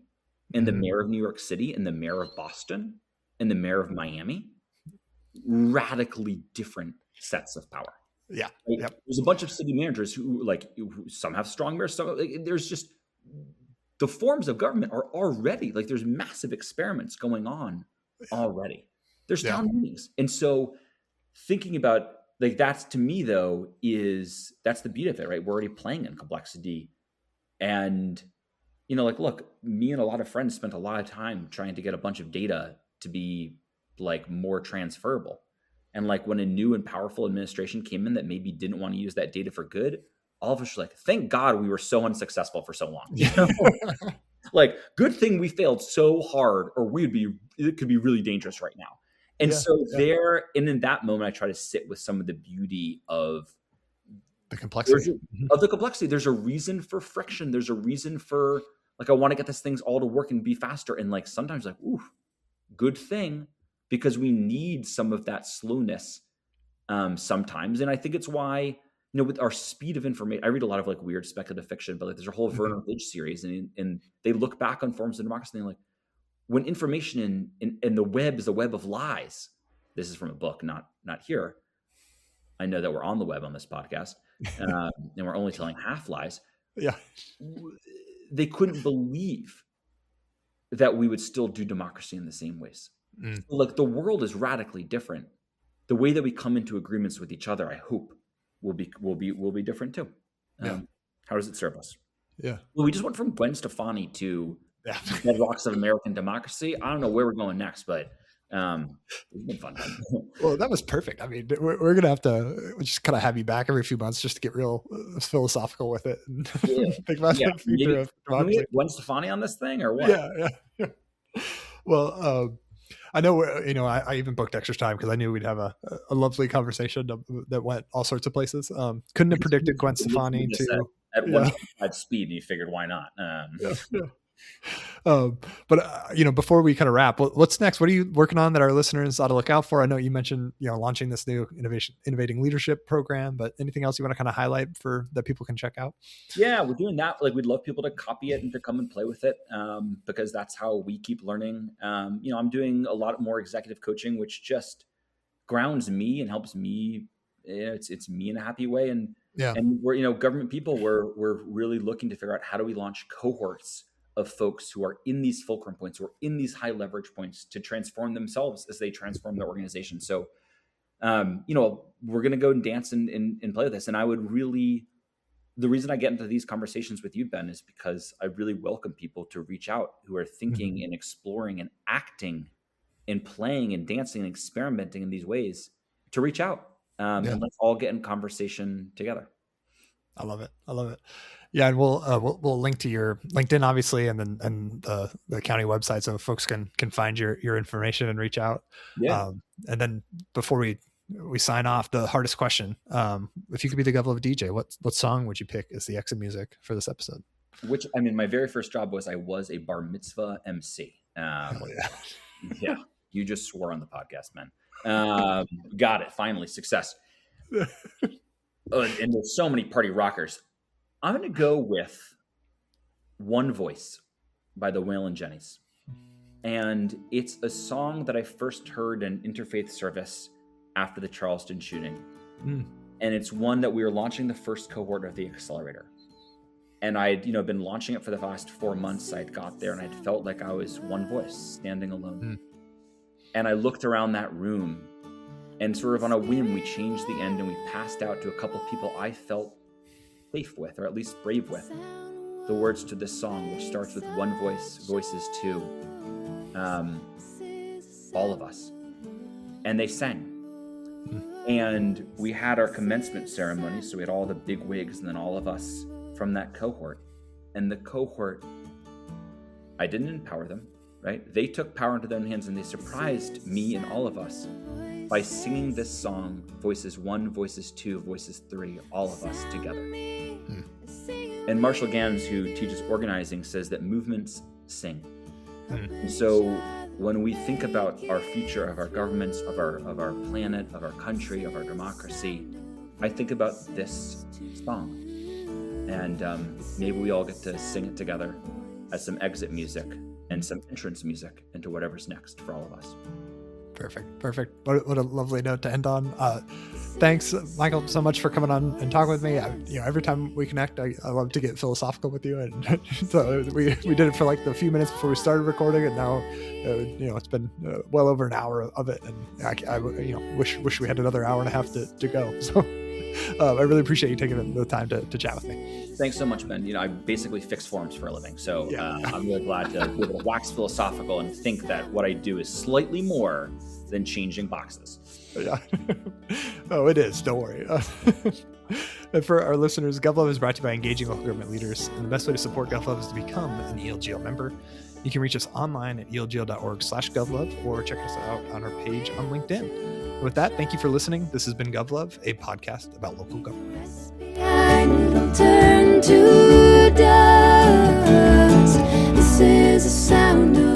and the mayor of New York City and the mayor of Boston and the mayor of Miami, radically different sets of power. Yeah. Like, there's a bunch of city managers who some have strong mayors, some there's just, the forms of government are already like, there's massive experiments going on already. There's town meetings. And so thinking about like, that's, to me though, that's the beauty of it, right? We're already playing in complexity. And, like, look, me and a lot of friends spent a lot of time trying to get a bunch of data to be like more transferable. And like when a new and powerful administration came in that maybe didn't want to use that data for good, all of us were like, thank God we were so unsuccessful for so long. Like, good thing we failed so hard, or it could be really dangerous right now. And and in that moment, I try to sit with some of the beauty of the complexity. There's a reason for friction. There's a reason for like, I want to get these things all to work and be faster. And like, sometimes like, ooh, good thing, because we need some of that slowness sometimes. And I think it's why, with our speed of information, I read a lot of like weird speculative fiction, but like there's a whole Vernon Lidge series, and they look back on forms of democracy and they're like, when information in the web is a web of lies. This is from a book, not here. I know that we're on the web on this podcast, and we're only telling half lies. Yeah. They couldn't believe that we would still do democracy in the same ways. Like, the world is radically different. The way that we come into agreements with each other, I hope, will be different too. How does it serve us? Yeah. Well, we just went from Gwen Stefani to bedrocks of American democracy. I don't know where we're going next, but it's been fun. Well, that was perfect. I mean, we're gonna have to just kind of have you back every few months just to get real philosophical with it and think about the future of democracy. Can we get Gwen Stefani on this thing, or what? Yeah. Well, I know, I even booked extra time because I knew we'd have a lovely conversation that went all sorts of places. Couldn't have predicted Gwen Stefani at 1.5 speed, and you figured, why not? But before we kind of wrap, what's next? What are you working on that our listeners ought to look out for? I know you mentioned, launching this new innovating leadership program, but anything else you want to kind of highlight for that people can check out? Yeah, we're doing that. Like, we'd love people to copy it and to come and play with it, because that's how we keep learning. I'm doing a lot more executive coaching, which just grounds me and helps me. It's me in a happy way. And we're, government people, we're really looking to figure out how do we launch cohorts of folks who are in these fulcrum points, who are in these high leverage points, to transform themselves as they transform their organization. So, we're going to go and dance and play with this. And the reason I get into these conversations with you, Ben, is because I really welcome people to reach out who are thinking and exploring and acting and playing and dancing and experimenting in these ways, to reach out. And let's all get in conversation together. I love it. Yeah, and we'll link to your LinkedIn, obviously, and then the county website, so folks can find your information and reach out. Yeah. And then before we sign off, the hardest question: if you could be the Gov Love DJ, what song would you pick as the exit music for this episode? My very first job was I was a bar mitzvah MC. Yeah, you just swore on the podcast, man. Got it. Finally, success. And there's so many party rockers. I'm going to go with One Voice by the Waylon Jennings. And it's a song that I first heard in interfaith service after the Charleston shooting. And it's one that we were launching the first cohort of the accelerator. And I'd, been launching it for the past 4 months. I'd got there and I'd felt like I was one voice standing alone. And I looked around that room, and sort of on a whim, we changed the end and we passed out to a couple of people I felt safe with, or at least brave with, the words to this song, which starts with one voice, voices two, all of us. And they sang. And we had our commencement ceremony, so we had all the big wigs and then all of us from that cohort. And the cohort, I didn't empower them, right? They took power into their own hands, and they surprised me and all of us by singing this song, voices one, voices two, voices three, all of us together. And Marshall Gans, who teaches organizing, says that movements sing. And so when we think about our future, of our governments, of our planet, of our country, of our democracy, I think about this song. And maybe we all get to sing it together as some exit music and some entrance music into whatever's next for all of us. Perfect. What a lovely note to end on. Thanks, Michael, so much for coming on and talking with me. Every time we connect, I love to get philosophical with you, and so we did it for like the few minutes before we started recording, and now it's been well over an hour of it, and I wish we had another hour and a half to go. So I really appreciate you taking the time to chat with me. Thanks so much, Ben. I basically fix forms for a living, so I'm really glad to be able to wax philosophical and think that what I do is slightly more than changing boxes. Yeah. Oh, it is. Don't worry. And for our listeners, GovLove is brought to you by engaging local government leaders, and the best way to support GovLove is to become an ELGL member. You can reach us online at elgl.org/GovLove, or check us out on our page on LinkedIn. And with that, thank you for listening. This has been GovLove, a podcast about local government. Turn to dust. This is the sound of